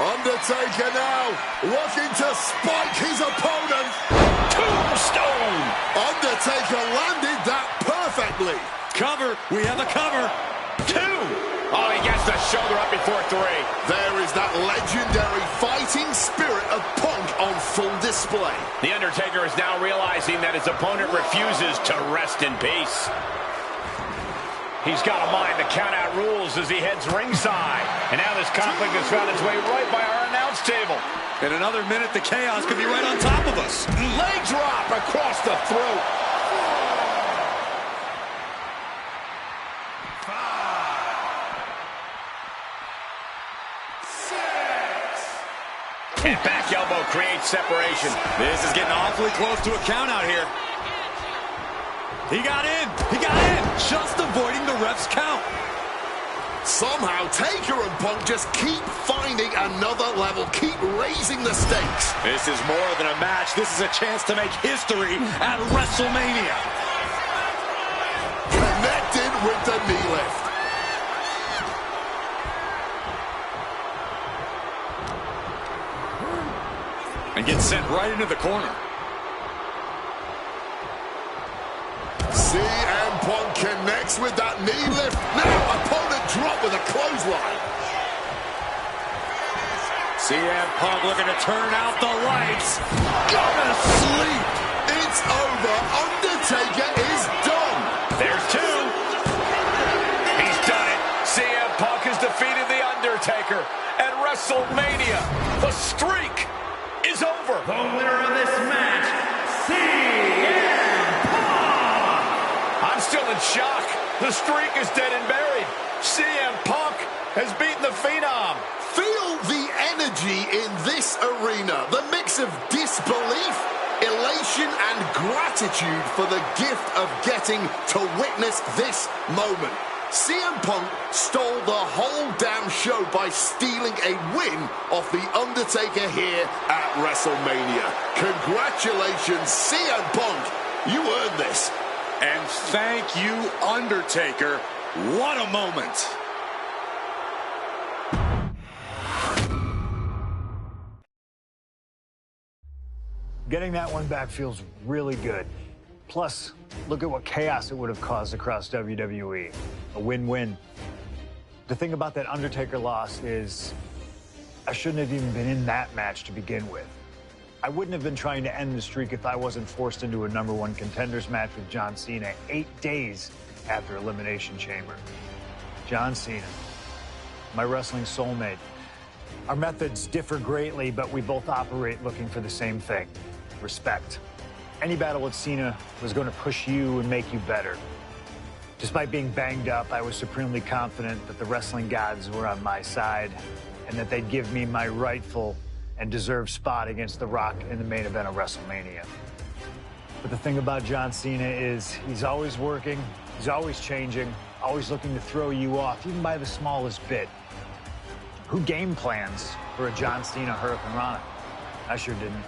Undertaker now looking to spike his opponent. Tombstone. Undertaker landed that perfectly. Cover. We have a cover. 2. Oh, he gets the shoulder up before 3. There is that legendary fighting spirit of Punk on full display. The Undertaker is now realizing that his opponent refuses to rest in peace. He's got to mind the count-out rules as he heads ringside. And now this conflict has found its way right by our announce table. In another minute, the chaos could be right on top of us. Leg drop across the throat. 5, 6. And back elbow creates separation. This is getting awfully close to a count out here. He got in. He got in. Just avoiding the ref's count. Somehow, Taker and Punk just keep finding another level, keep raising the stakes. This is more than a match. This is a chance to make history at WrestleMania. Connected with the knee lift. And gets sent right into the corner. CM Punk connects with that knee lift. Now, opponent drop with a clothesline. CM Punk looking to turn out the lights. Gonna sleep. It's over. Undertaker is done. There's two. He's done it. CM Punk has defeated The Undertaker at WrestleMania. The streak is over. The winner of this match, CM Punk! I'm still in shock. The streak is dead and buried. CM Punk has beaten the Phenom. Feel the energy in this arena. The mix of disbelief, elation, and gratitude for the gift of getting to witness this moment. CM Punk stole the whole damn show by stealing a win off The Undertaker here at WrestleMania. Congratulations, CM Punk. You earned this. And thank you, Undertaker. What a moment. Getting that one back feels really good. Plus, look at what chaos it would have caused across WWE. A win-win. The thing about that Undertaker loss is I shouldn't have even been in that match to begin with. I wouldn't have been trying to end the streak if I wasn't forced into a #1 contenders match with John Cena 8 days after Elimination Chamber. John Cena, my wrestling soulmate. Our methods differ greatly, but we both operate looking for the same thing: respect. Any battle with Cena was going to push you and make you better. Despite being banged up, I was supremely confident that the wrestling gods were on my side and that they'd give me my rightful and deserved spot against The Rock in the main event of WrestleMania. But the thing about John Cena is he's always working, he's always changing, always looking to throw you off, even by the smallest bit. Who game plans for a John Cena Hurricane Rana? I sure didn't.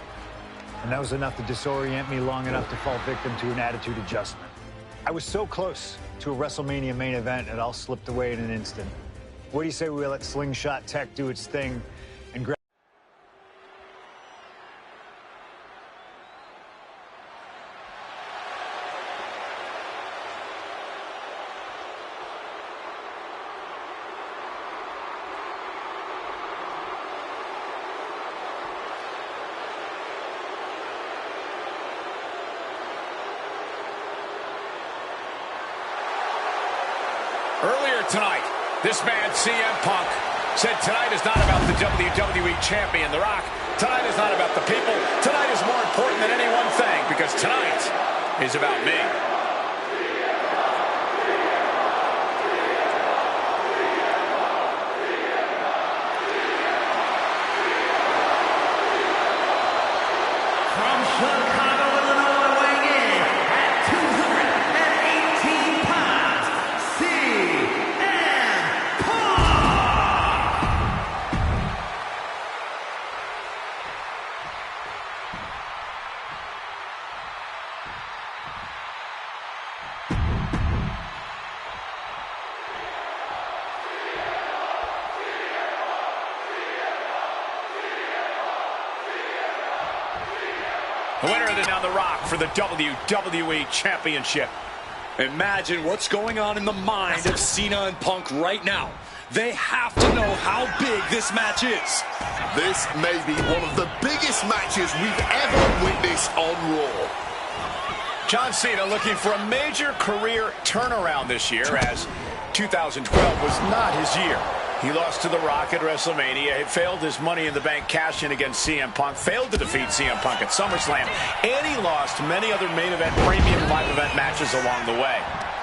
And that was enough to disorient me long enough to fall victim to an attitude adjustment. I was so close to a WrestleMania main event, it all slipped away in an instant. What do you say we let Slingshot Tech do its thing and grab... Earlier tonight, this man, CM Punk, said tonight is not about the WWE Champion, The Rock. Tonight is not about the people. Tonight is more important than any one thing, because tonight is about me. From Chicago, Illinois, weighing in at 218 pounds, CM Punk! The winner of this now, The Rock, for the WWE Championship. Imagine what's going on in the mind of Cena and Punk right now. They have to know how big this match is. This may be one of the biggest matches we've ever witnessed on Raw. John Cena looking for a major career turnaround this year, as 2012 was not his year. He lost to The Rock at WrestleMania. He failed his Money in the Bank cash-in against CM Punk, failed to defeat CM Punk at SummerSlam, and he lost many other main event, premium live event matches along the way.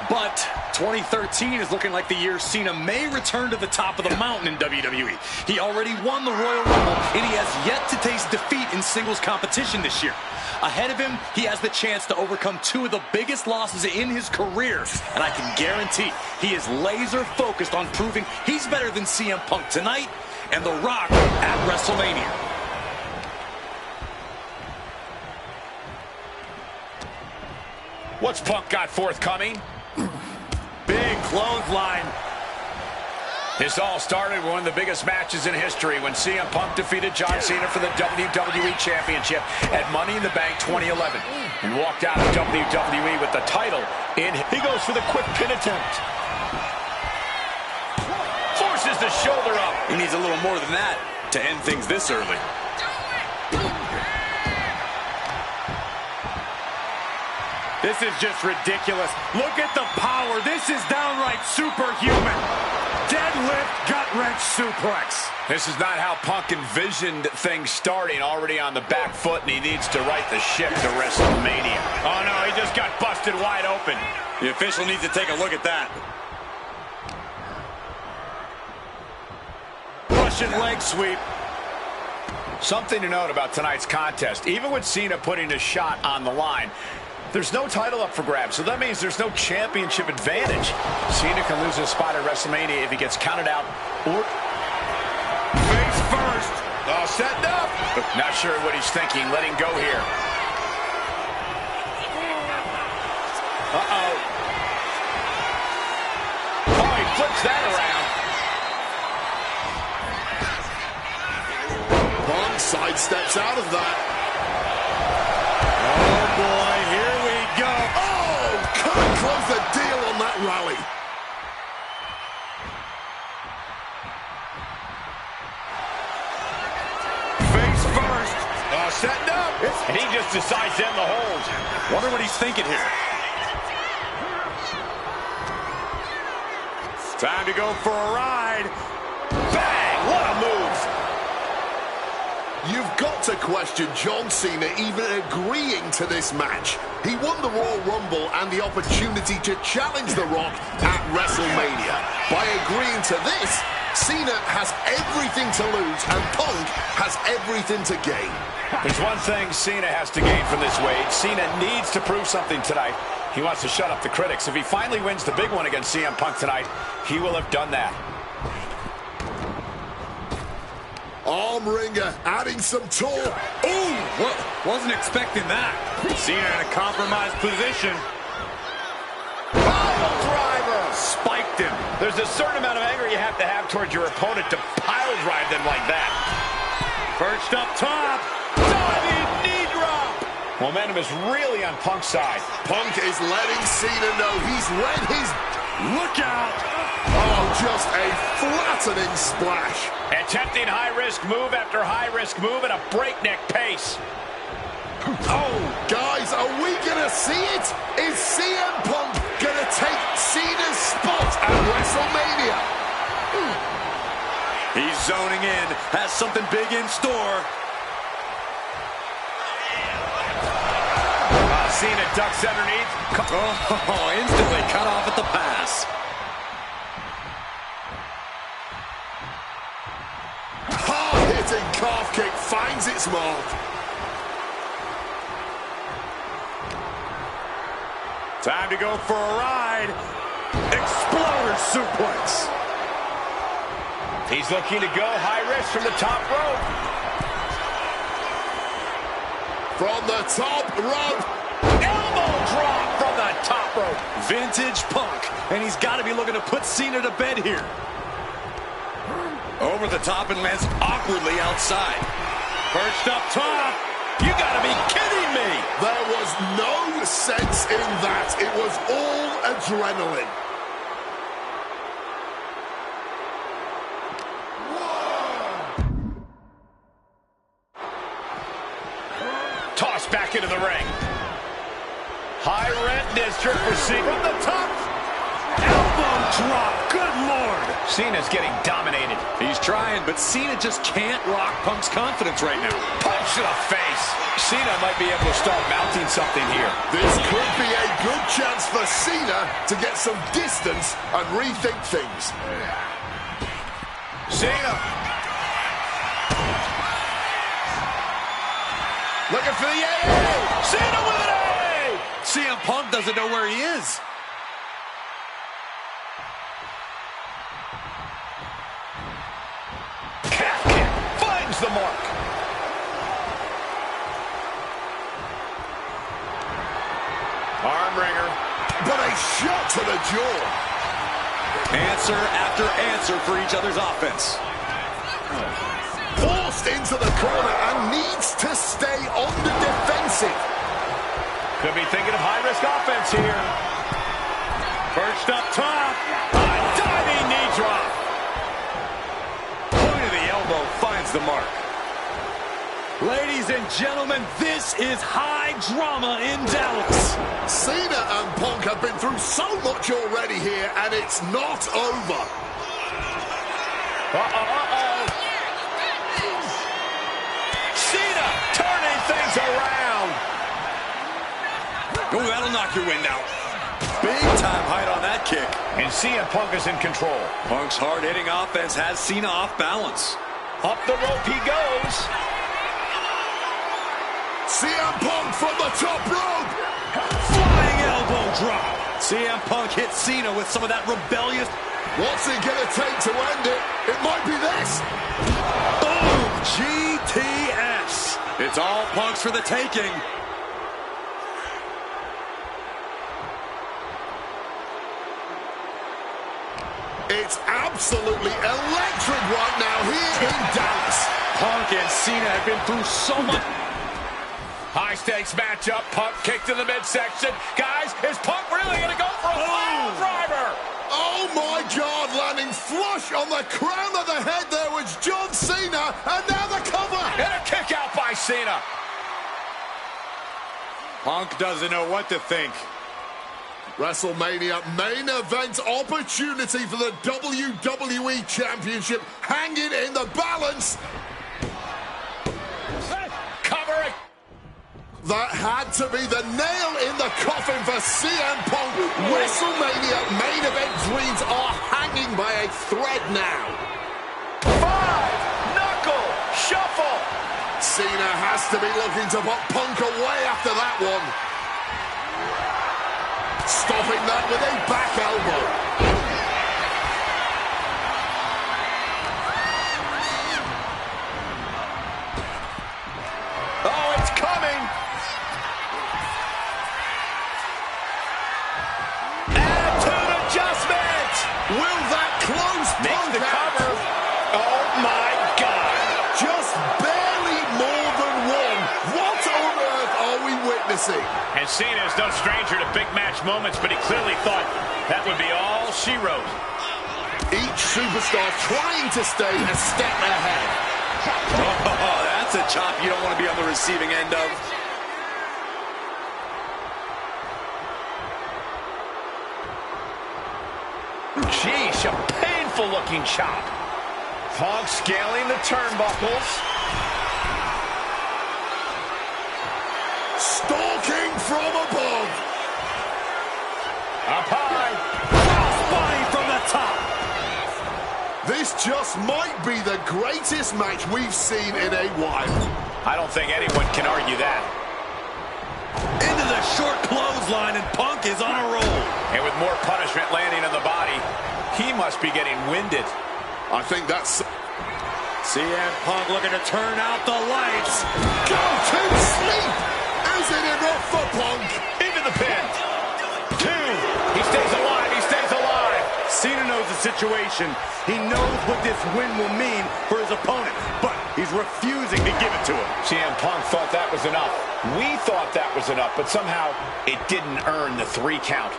But 2013 is looking like the year Cena may return to the top of the mountain in WWE. He already won the Royal Rumble, and he has yet to taste defeat in singles competition this year. Ahead of him, he has the chance to overcome two of the biggest losses in his career. And I can guarantee he is laser focused on proving he's better than CM Punk tonight and The Rock at WrestleMania. What's Punk got forthcoming? Big clothesline. This all started with one of the biggest matches in history when CM Punk defeated John Cena for the WWE Championship at Money in the Bank 2011 and walked out of WWE with the title in. He goes for the quick pin attempt. Forces the shoulder up. He needs a little more than that to end things this early. This is just ridiculous. Look at the power. This is downright superhuman. Deadlift gut-wrench suplex. This is not how Punk envisioned things starting, already on the back foot, and he needs to right the ship to WrestleMania. Oh no, he just got busted wide open. The official needs to take a look at that. Russian leg sweep. Something to note about tonight's contest, even with Cena putting a shot on the line, there's no title up for grabs, so that means there's no championship advantage. Cena can lose his spot at WrestleMania if he gets counted out or... Face first. Oh, setting up. Not sure what he's thinking. Letting go here. Uh-oh. Oh, he flips that around. Punk sidesteps out of that. Oh, boy. Here we go. Oh, can't close the deal on that rally. Face first. Setting up. And he just decides to end the hold. Wonder what he's thinking here. Time to go for a ride. Bang! What a move. You've got to question John Cena even agreeing to this match. He won the Royal Rumble and the opportunity to challenge The Rock at WrestleMania. By agreeing to this, Cena has everything to lose and Punk has everything to gain. There's one thing Cena has to gain from this, Wade. Cena needs to prove something tonight. He wants to shut up the critics. If he finally wins the big one against CM Punk tonight, he will have done that. Arm wringer, adding some torque. Ooh, wasn't expecting that. Cena in a compromised position. Pile driver! Spiked him. There's a certain amount of anger you have to have towards your opponent to pile drive them like that. Perched up top. Diving knee drop! Momentum is really on Punk's side. Punk is letting Cena know he's read his... Look out. Oh, just a flattening splash. Attempting high-risk move after high-risk move at a breakneck pace. Oh, guys, are we going to see it? Is CM Punk going to take Cena's spot at WrestleMania? He's zoning in, has something big in store. Cena ducks underneath. Oh, instantly cut off at the pass. Hard-hitting calf kick finds its mark. Time to go for a ride. Exploder suplex. He's looking to go high risk from the top rope. From the top rope. Elbow drop from the top rope. Vintage Punk, and he's got to be looking to put Cena to bed here. Over the top and lands awkwardly outside. Perched up top. You got to be kidding me. There was no sense in that. It was all adrenaline. Tossed back into the ring. High rent district for Cena. From the top. Elbow drop. Good Lord. Cena's getting dominated. He's trying, but Cena just can't rock Punk's confidence right now. Punch to the face. Cena might be able to start mounting something here. This could be a good chance for Cena to get some distance and rethink things. Cena. Looking for the AA. Cena with an A. CM Punk doesn't know where he is. Calf kick finds the mark. Arm wringer. But a shot to the jaw. Answer after answer for each other's offense. Forced into the corner and needs to stay on the defensive. Could be thinking of high-risk offense here. Perched up top. A diving knee drop. Point of the elbow finds the mark. Ladies and gentlemen, this is high drama in Dallas. Cena and Punk have been through so much already here, and it's not over. Cena turning things around. Oh, that'll knock your wind out. Big time height on that kick. And CM Punk is in control. Punk's hard-hitting offense has Cena off balance. Up the rope he goes. CM Punk from the top rope. Flying elbow drop. CM Punk hits Cena with some of that rebellious... What's it going to take to end it? It might be this. Boom! GTS. It's all Punk's for the taking. It's absolutely electric right now here in Dallas. Punk and Cena have been through so much... High-stakes matchup. Punk kicked to the midsection. Guys, is Punk really going to go for a pile driver? Oh, my God, landing flush on the crown of the head there was John Cena, and now the cover. And a kick out by Cena. Punk doesn't know what to think. WrestleMania main event opportunity for the WWE Championship hanging in the balance. Covering. That had to be the nail in the coffin for CM Punk. WrestleMania main event dreams are hanging by a thread now. 5-knuckle shuffle. Cena has to be looking to put Punk away after that one. Stopping that with a back elbow. Oh, it's coming. Attitude adjustment. Will that close Punk Makes the out? cover. Oh, my God. Just barely more than one. What on earth are we witnessing? And Cena is no stranger to big match moments, but he clearly thought that would be all she wrote. Each superstar trying to stay a step ahead. Oh, that's a chop you don't want to be on the receiving end of. Sheesh, a painful-looking chop. Punk scaling the turnbuckles. Stalking from above. Up high. Crossbody from the top. This just might be the greatest match we've seen in a while. I don't think anyone can argue that. Into the short clothesline, and Punk is on a roll. And with more punishment landing on the body, he must be getting winded. I think that's... CM Punk looking to turn out the lights. Go to sleep! Is it enough for Punk? Into the pin. 2. He stays alive. He stays alive. Cena knows the situation. He knows what this win will mean for his opponent, but he's refusing to give it to him. CM Punk thought that was enough. We thought that was enough, but somehow it didn't earn the 3 count.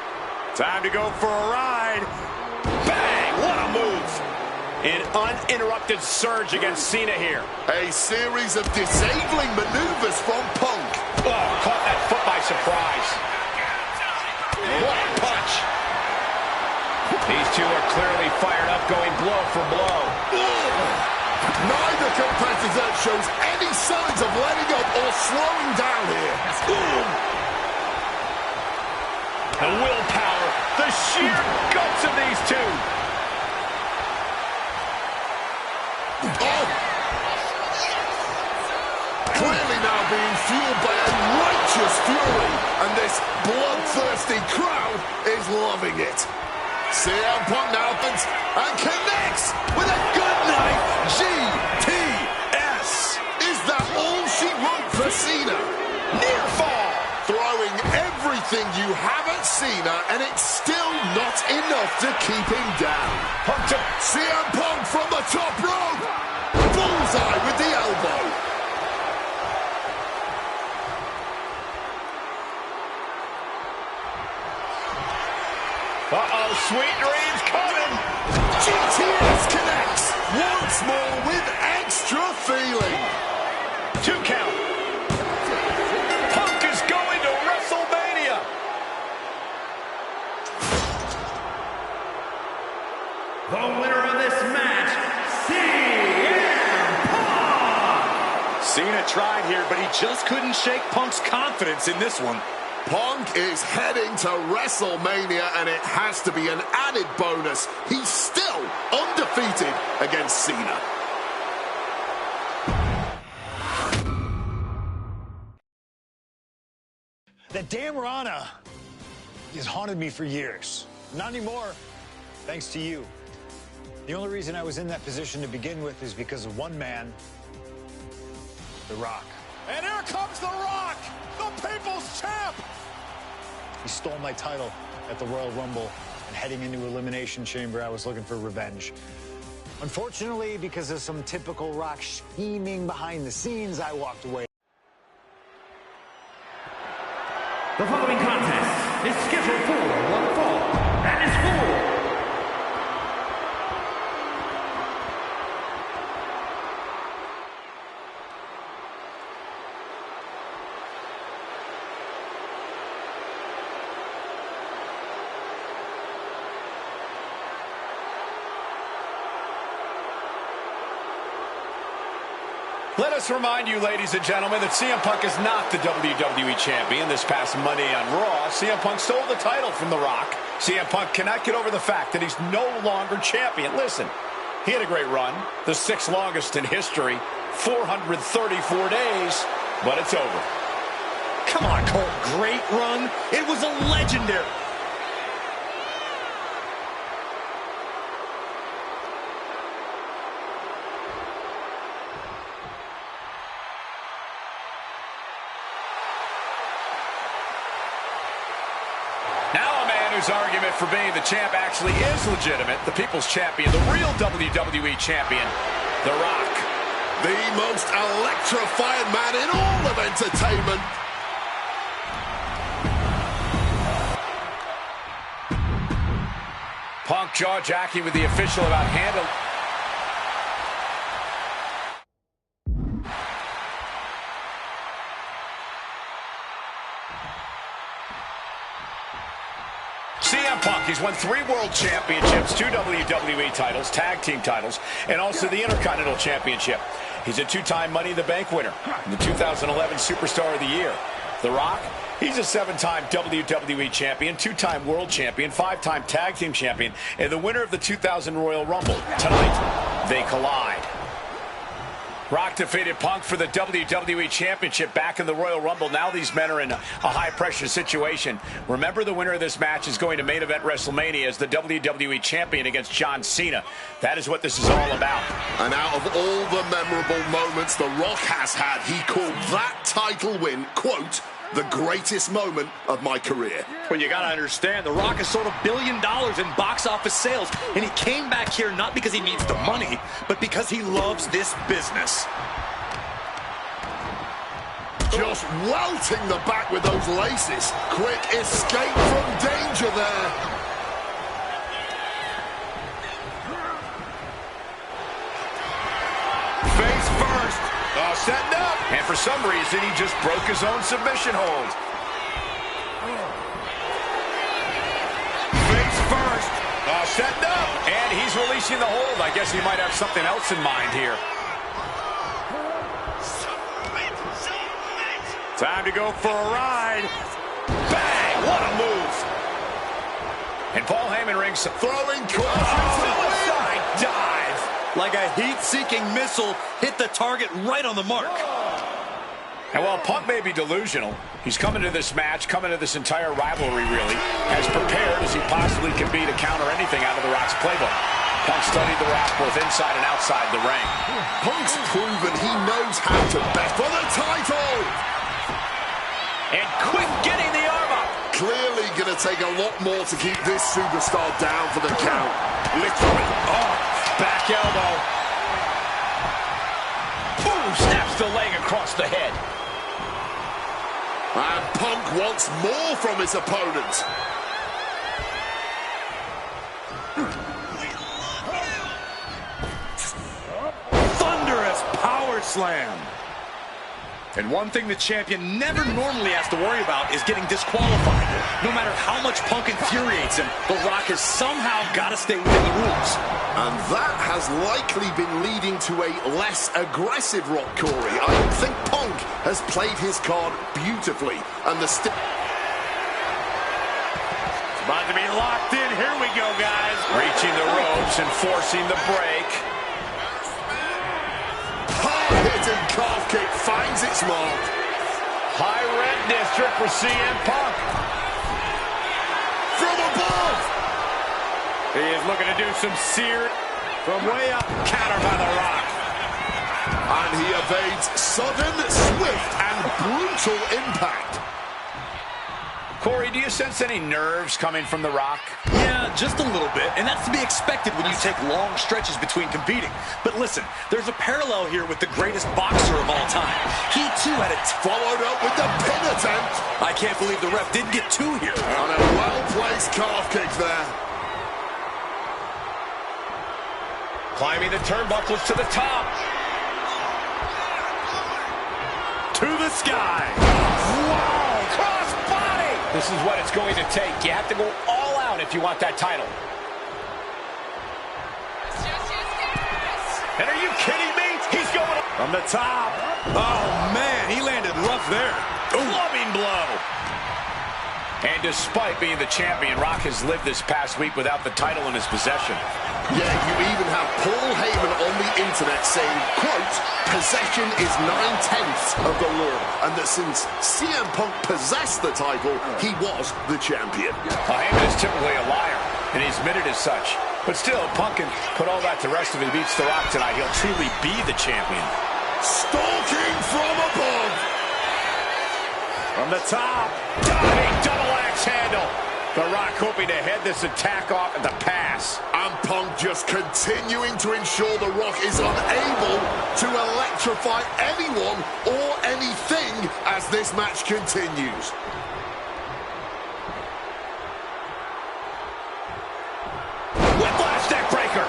Time to go for a ride. Bang! What a move! An uninterrupted surge against Cena here. A series of disabling maneuvers from Punk. Oh, caught that foot by surprise. What a punch. These two are clearly fired up, going blow for blow. Neither competitor shows any signs of letting up or slowing down here. Ooh. The willpower, the sheer guts of these two. Oh. Clearly now being fueled by a righteous fury, and this bloodthirsty crowd is loving it. CM Punk now opens and connects with a goodnight GTS. Is that all she wrote for Cena? Near fall. Throwing everything you have at Cena, and it's still not enough to keep him down. CM Punk from the top rope. Bullseye with the elbow. Uh-oh, sweet dreams coming. GTS connects once more with extra feeling. 2 count. Punk is going to WrestleMania. The winner of this match, CM Punk! Cena tried here, but he just couldn't shake Punk's confidence in this one. Punk is heading to WrestleMania, and it has to be an added bonus. He's still undefeated against Cena. That damn Rana has haunted me for years. Not anymore, thanks to you. The only reason I was in that position to begin with is because of one man, The Rock. And here comes The Rock, the People's Champ. He stole my title at the Royal Rumble, and heading into Elimination Chamber, I was looking for revenge. Unfortunately, because of some typical Rock scheming behind the scenes, I walked away. The following contest is scheduled for one fall and is for Let us remind you, ladies and gentlemen, that CM Punk is not the WWE Champion. This past Monday on Raw, CM Punk stole the title from The Rock. CM Punk cannot get over the fact that he's no longer champion. Listen, he had a great run, the 6th longest in history, 434 days, but it's over. Come on, Cole. Great run. It was a legendary. Now a man whose argument for being the champ actually is legitimate. The People's Champion, the real WWE Champion, The Rock. The most electrifying man in all of entertainment. Punk jaw-jacking with the official about handle. CM Punk, he's won 3 World Championships, 2 WWE titles, tag team titles, and also the Intercontinental Championship. He's a 2-time Money in the Bank winner, and the 2011 Superstar of the Year. The Rock, he's a 7-time WWE Champion, 2-time World Champion, 5-time Tag Team Champion, and the winner of the 2000 Royal Rumble. Tonight, they collide. Rock defeated Punk for the WWE Championship back in the Royal Rumble. Now these men are in a high-pressure situation. Remember, the winner of this match is going to main event WrestleMania as the WWE Champion against John Cena. That is what this is all about. And out of all the memorable moments The Rock has had, he called that title win, quote, the greatest moment of my career. Well, you got to understand, The Rock has sold $1 billion in box office sales, and he came back here not because he needs the money, but because he loves this business. Just welting the back with those laces. Quick escape from danger there. Face first. Setting up. And for some reason, he just broke his own submission hold. Face first. Setting up. And he's releasing the hold. I guess he might have something else in mind here. Time to go for a ride. Bang! What a move. And Paul Heyman rings. Throwing caution. Suicide dive. Like a heat-seeking missile, hit the target right on the mark. And while Punk may be delusional, he's coming to this match, coming to this entire rivalry, really, as prepared as he possibly can be to counter anything out of The Rock's playbook. Punk studied The Rock both inside and outside the ring. Punk's proven he knows how to bet for the title. And quick getting the arm up. Clearly going to take a lot more to keep this superstar down for the count. Literally. Oh, back elbow. Boom, snaps the leg across the head. And Punk wants more from his opponent. Thunderous power slam. And one thing the champion never normally has to worry about is getting disqualified. No matter how much Punk infuriates him, The Rock has somehow got to stay within the rules. And that has likely been leading to a less aggressive Rock, Corey. I think Punk has played his card beautifully. And the About to be locked in. Here we go, guys. Reaching the ropes and forcing the break. hard-hitting calf kick finds its mark. High red district for CM Punk. From above. He is looking to do some sear from way up. Counter by The Rock. And he evades sudden, swift, and brutal impact. Corey, do you sense any nerves coming from The Rock? Yeah, just a little bit, and that's to be expected when you take long stretches between competing. But listen, there's a parallel here with the greatest boxer of all time. He, too, had it Followed up with the pin attempt. I can't believe the ref didn't get two here. And a well-placed calf kick there. Climbing the turnbuckles to the top. To the sky. Wow, cross body. This is what it's going to take. You have to go all out if you want that title. And are you kidding me? He's going From the top. Oh, man, he landed rough there. Clubbing blow. And despite being the champion, Rock has lived this past week without the title in his possession. Yeah, you even have Paul Heyman on the internet saying, quote, possession is 9/10 of the law, and that since CM Punk possessed the title, he was the champion. Heyman is typically a liar, and he's admitted as such. But still, Punk can put all that to rest if he beats The Rock tonight. He'll truly be the champion. Stalking from above. From the top. Diving double axe handle. The Rock hoping to head this attack off at the pass. And Punk just continuing to ensure The Rock is unable to electrify anyone or anything as this match continues. Whiplash neckbreaker.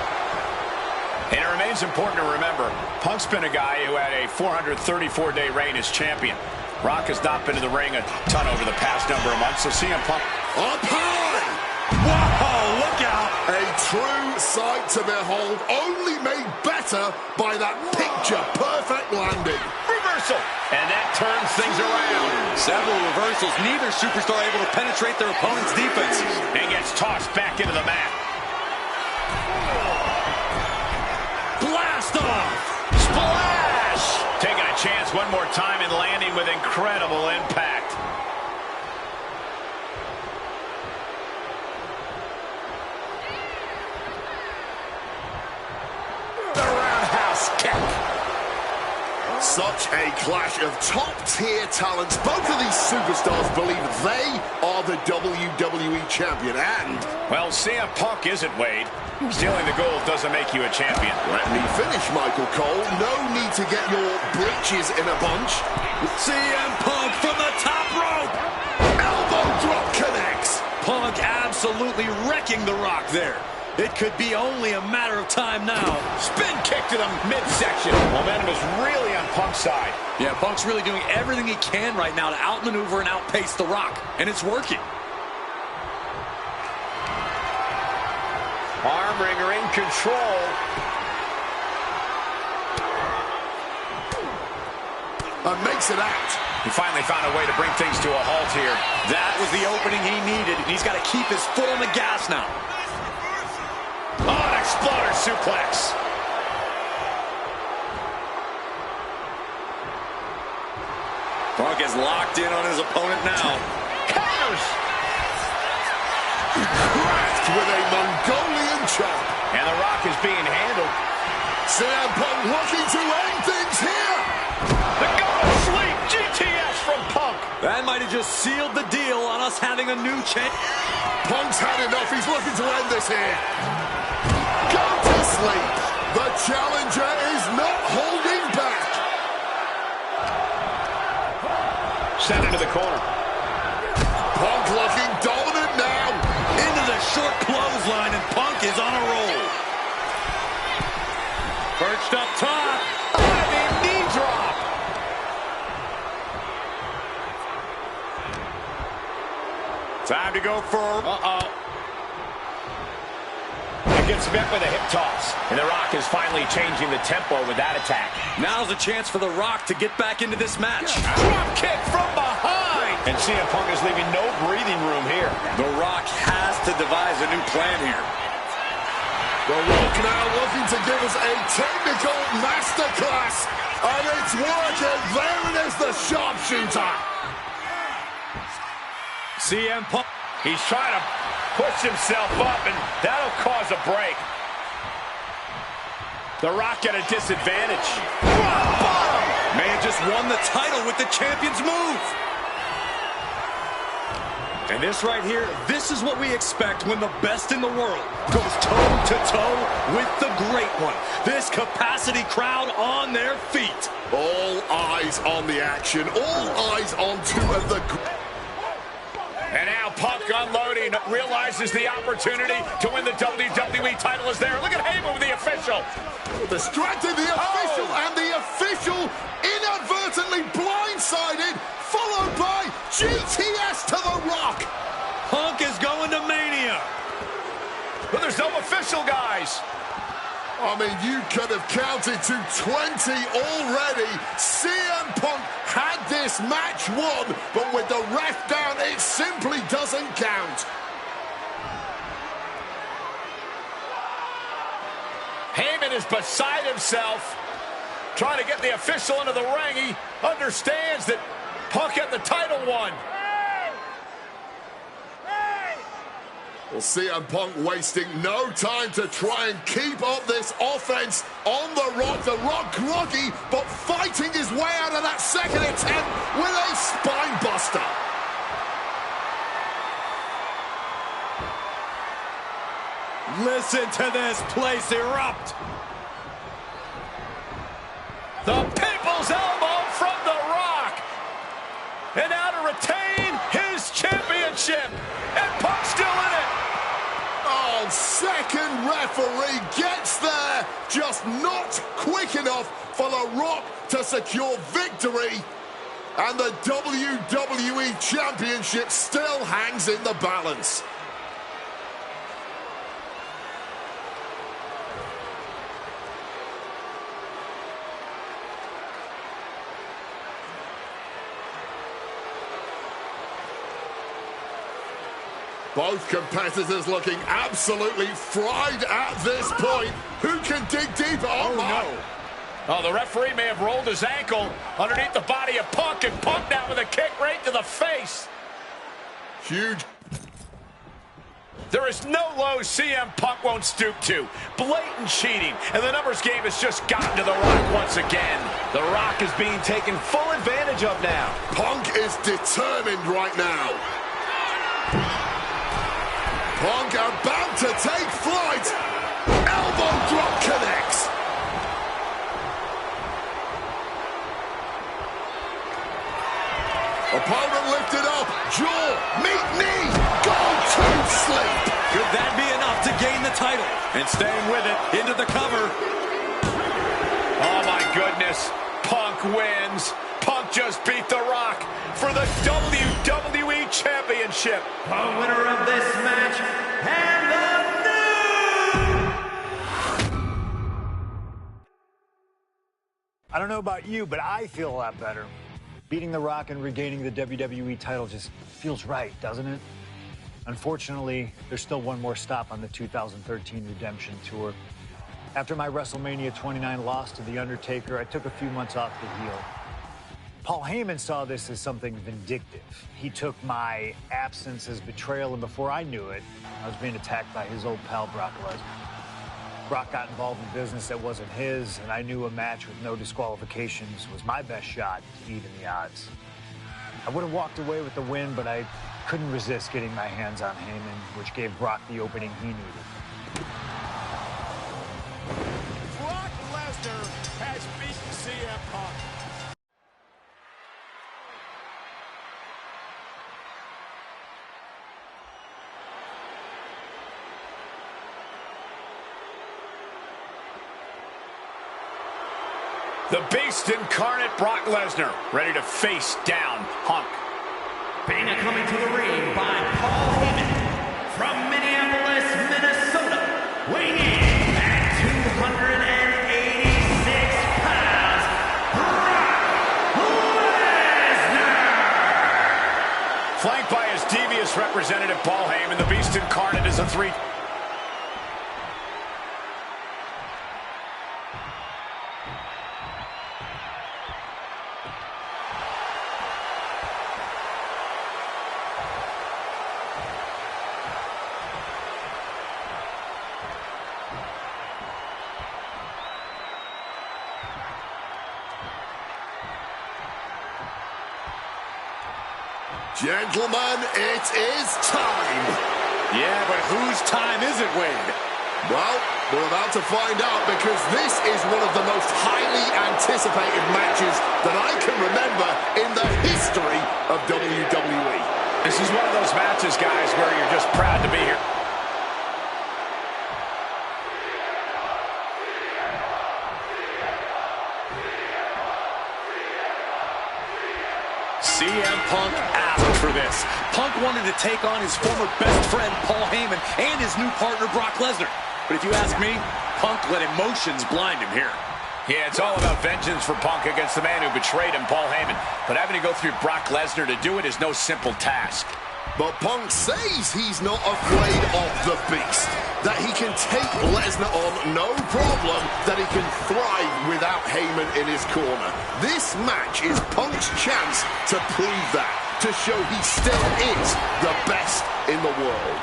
And it remains important to remember, Punk's been a guy who had a 434-day reign as champion. Rock has not been in the ring a ton over the past number of months, so CM Punk Up high! Whoa, look out! A true sight to behold, only made better by that picture-perfect landing. reversal. And that turns things around. Several reversals, neither superstar able to penetrate their opponent's defense. And gets tossed back into the mat. Blast off! Splash! Taking a chance one more time and landing with incredible impact. The roundhouse kick. Such a clash of top-tier talents. Both of these superstars believe they are the WWE champion, and Well, CM Punk isn't, Wade. Stealing the gold doesn't make you a champion. let me finish, Michael Cole. No need to get your britches in a bunch. CM Punk from the top rope! Elbow drop connects. Punk absolutely wrecking The Rock there. It could be only a matter of time now. Spin kick to the midsection. Momentum is really on Punk's side. Yeah, Punk's really doing everything he can right now to outmaneuver and outpace The Rock, and it's working. Arm wringer in control. And makes it out. He finally found a way to bring things to a halt here. That was the opening he needed, and he's got to keep his foot on the gas now. Oh, an exploder suplex. Punk is locked in on his opponent now. Counters. Cracked with a Mongolian chop. And The Rock is being handled. CM Punk looking to end things here. The go to sleep. GTS from Punk. That might have just sealed the deal on us having a new champ. Punk's had enough. He's looking to end this here. Go to sleep. The challenger is not holding back. Sent into the corner. Punk looking dominant now. Into the short clothesline, and Punk is on a roll. Perched up top. Diving knee drop. Time to go for... He gets met with a hip toss. And The Rock is finally changing the tempo with that attack. Now's a chance for The Rock to get back into this match. Drop kick from behind. And CM Punk is leaving no breathing room here. The Rock has to devise a new plan here. The Rock now looking to give us a technical masterclass. And it's working. There it is, the sharpshooter. CM Punk. He's trying to push himself up, and that'll cause a break. The Rock at a disadvantage. May have just won the title with the champion's move. And this right here, this is what we expect when the best in the world goes toe-to-toe with the great one. This capacity crowd on their feet. All eyes on the action. All eyes on two of the... And now Punk unloading, realizes the opportunity to win the WWE title is there. Look at Heyman with the official. Distracted the official, and the official inadvertently blindsided, followed by GTS to The Rock. Punk is going to Mania. But there's no official, guys. I mean, you could have counted to 20 already. CM Punk had this match won, but with the ref down, it simply doesn't count. Heyman is beside himself, trying to get the official into the ring. He understands that Punk had the title won. Well, CM Punk wasting no time to try and keep up this offense on The Rock. The Rock groggy, but fighting his way out of that second attempt with a spine buster. Listen to this place erupt. The People's Elbow from The Rock. And now to retain his championship. And Punk's still in it. Oh, second referee gets there, just not quick enough for The Rock to secure victory. And the WWE Championship still hangs in the balance. Both competitors looking absolutely fried at this point. Who can dig deeper? Oh, No. Oh, the referee may have rolled his ankle underneath the body of Punk, and Punk now with a kick right to the face. Huge. There is no low CM Punk won't stoop to. Blatant cheating, and the numbers game has just gotten to The Rock once again. The Rock is being taken full advantage of now. Punk is determined right now. Punk about to take flight. Elbow drop connects. Opponent lifted up. Jaw, meet knee. Go to sleep. Could that be enough to gain the title? And staying with it into the cover. Oh, my goodness. Punk wins. Punk just beat The Rock for the WWE Championship. The winner of this match and the new don't know about you, but I feel a lot better. Beating The Rock and regaining the WWE title just feels right, doesn't it? Unfortunately, there's still one more stop on the 2013 Redemption Tour. After my WrestleMania 29 loss to The Undertaker, I took a few months off to heal. Paul Heyman saw this as something vindictive. He took my absence as betrayal, and before I knew it, I was being attacked by his old pal, Brock Lesnar. Brock got involved in business that wasn't his, and I knew a match with no disqualifications was my best shot to even the odds. I would have walked away with the win, but I couldn't resist getting my hands on Heyman, which gave Brock the opening he needed. Brock Lesnar has beaten CM Punk. The Beast incarnate, Brock Lesnar, ready to face down Punk. Being coming to the ring by Paul Heyman from Minneapolis, Minnesota, weighing in at 286 pounds, Brock Lesnar! Flanked by his devious representative, Paul Heyman, the Beast incarnate is a three. Gentlemen, it is time. Yeah, but whose time is it, Wade? Well, we're about to find out because this is one of the most highly anticipated matches that I can remember in the history of WWE. This is one of those matches, guys, where you're just proud to be here. CM Punk asked for this. Punk wanted to take on his former best friend, Paul Heyman, and his new partner, Brock Lesnar. But if you ask me, Punk let emotions blind him here. Yeah, it's all about vengeance for Punk against the man who betrayed him, Paul Heyman. But having to go through Brock Lesnar to do it is no simple task. But Punk says he's not afraid of the Beast, that he can take Lesnar on no problem, that he can thrive without Heyman in his corner. This match is Punk's chance to prove that, to show he still is the best in the world.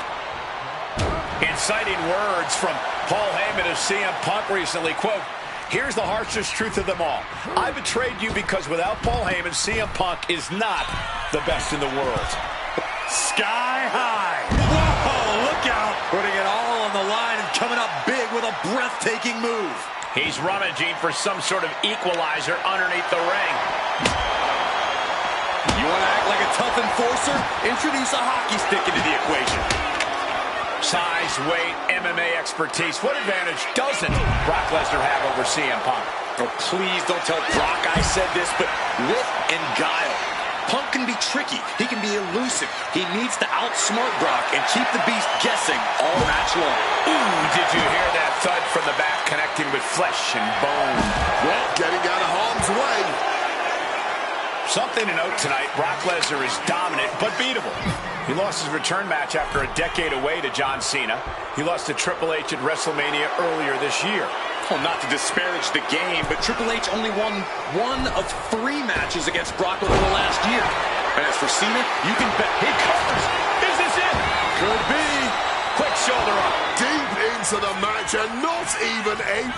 Inciting words from Paul Heyman of CM Punk recently, quote, "Here's the harshest truth of them all. I betrayed you because without Paul Heyman, CM Punk is not the best in the world." Sky high. Whoa, look out. Putting it all on the line and coming up big with a breathtaking move. He's rummaging for some sort of equalizer underneath the ring. You want to act like a tough enforcer? Introduce a hockey stick into the equation. Size, weight, MMA expertise. What advantage doesn't Brock Lesnar have over CM Punk? Oh, please don't tell Brock I said this, but wit and guile. Punk can be tricky. He can be elusive. He needs to outsmart Brock and keep the Beast guessing all match long. Ooh, did you hear that thud from the back connecting with flesh and bone? Well, getting out of harm's way. Something to note tonight, Brock Lesnar is dominant but beatable. He lost his return match after a decade away to John Cena. He lost to Triple H at WrestleMania earlier this year. Well, not to disparage the game, but Triple H only won 1 of 3 matches against Brock over the last year. And as for Cena, you can bet he covers. Is this it? Could be. Quick shoulder up. Deep into the match and not even a...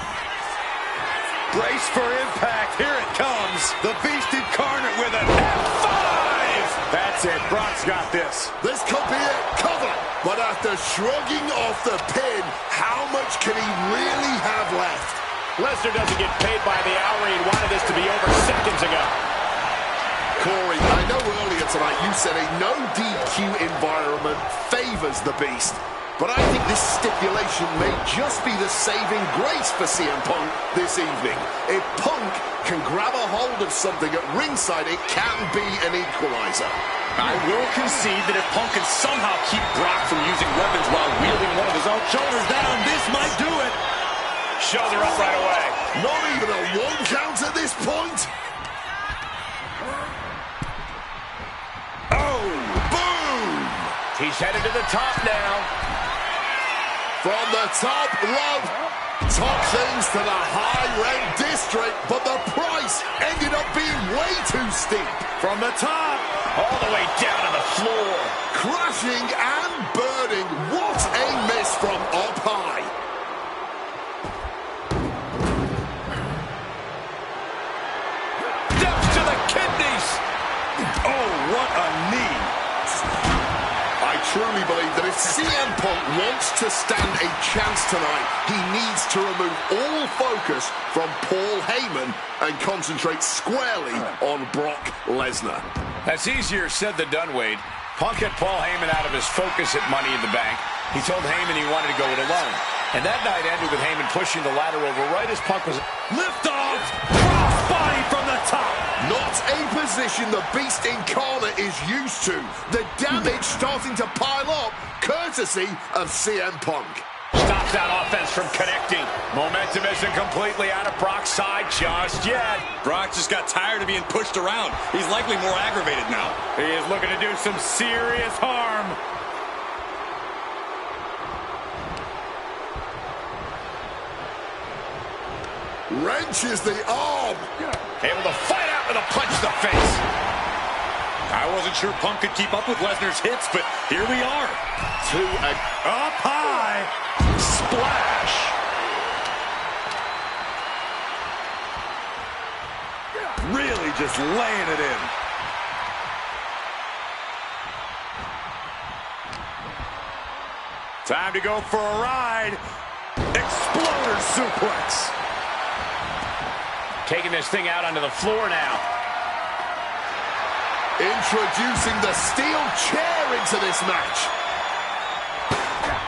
Brace for impact. Here it comes. The Beast incarnate with an F5. That's it. Brock's got this. This could be it. Cover. But after shrugging off the pin, how much can he really have left? Lesnar doesn't get paid by the hour. He wanted this to be over seconds ago. Corey, I know earlier tonight you said a no DQ environment favors the Beast. But I think this stipulation may just be the saving grace for CM Punk this evening. If Punk can grab a hold of something at ringside, it can be an equalizer. I will concede that if Punk can somehow keep Brock from using weapons while wielding one of his own shoulders down, this might do it. Shoulder up right away. Not even a one count at this point. Oh, boom! He's headed to the top now. From the top rope, top things to the high-rent district, but the price ended up being way too steep. From the top, All the way down to the floor. Crashing and burning, what a miss from up high. Steps to the kidneys. oh, what a knee. I truly believe that if CM Punk wants to stand a chance tonight, he needs to remove all focus from Paul Heyman and concentrate squarely on Brock Lesnar. That's easier said than done, Wade. Punk had Paul Heyman out of his focus at Money in the Bank. He told Heyman he wanted to go it alone. And that night ended with Heyman pushing the ladder over right as Punk was... Lift off, crossbody from the top. Not a position the Beast Incarnate is used to. The damage starting to pile up, courtesy of CM Punk. Stops that offense from connecting. Momentum isn't completely out of Brock's side just yet. Brock just got tired of being pushed around. He's likely more aggravated now. He is looking to do some serious harm. Wrenches the arm. Able to fight out with a punch to the face. I wasn't sure Punk could keep up with Lesnar's hits, but here we are. Up high. Splash. Really just laying it in. Time to go for a ride. Exploder suplex. Taking this thing out onto the floor now. Introducing the steel chair into this match.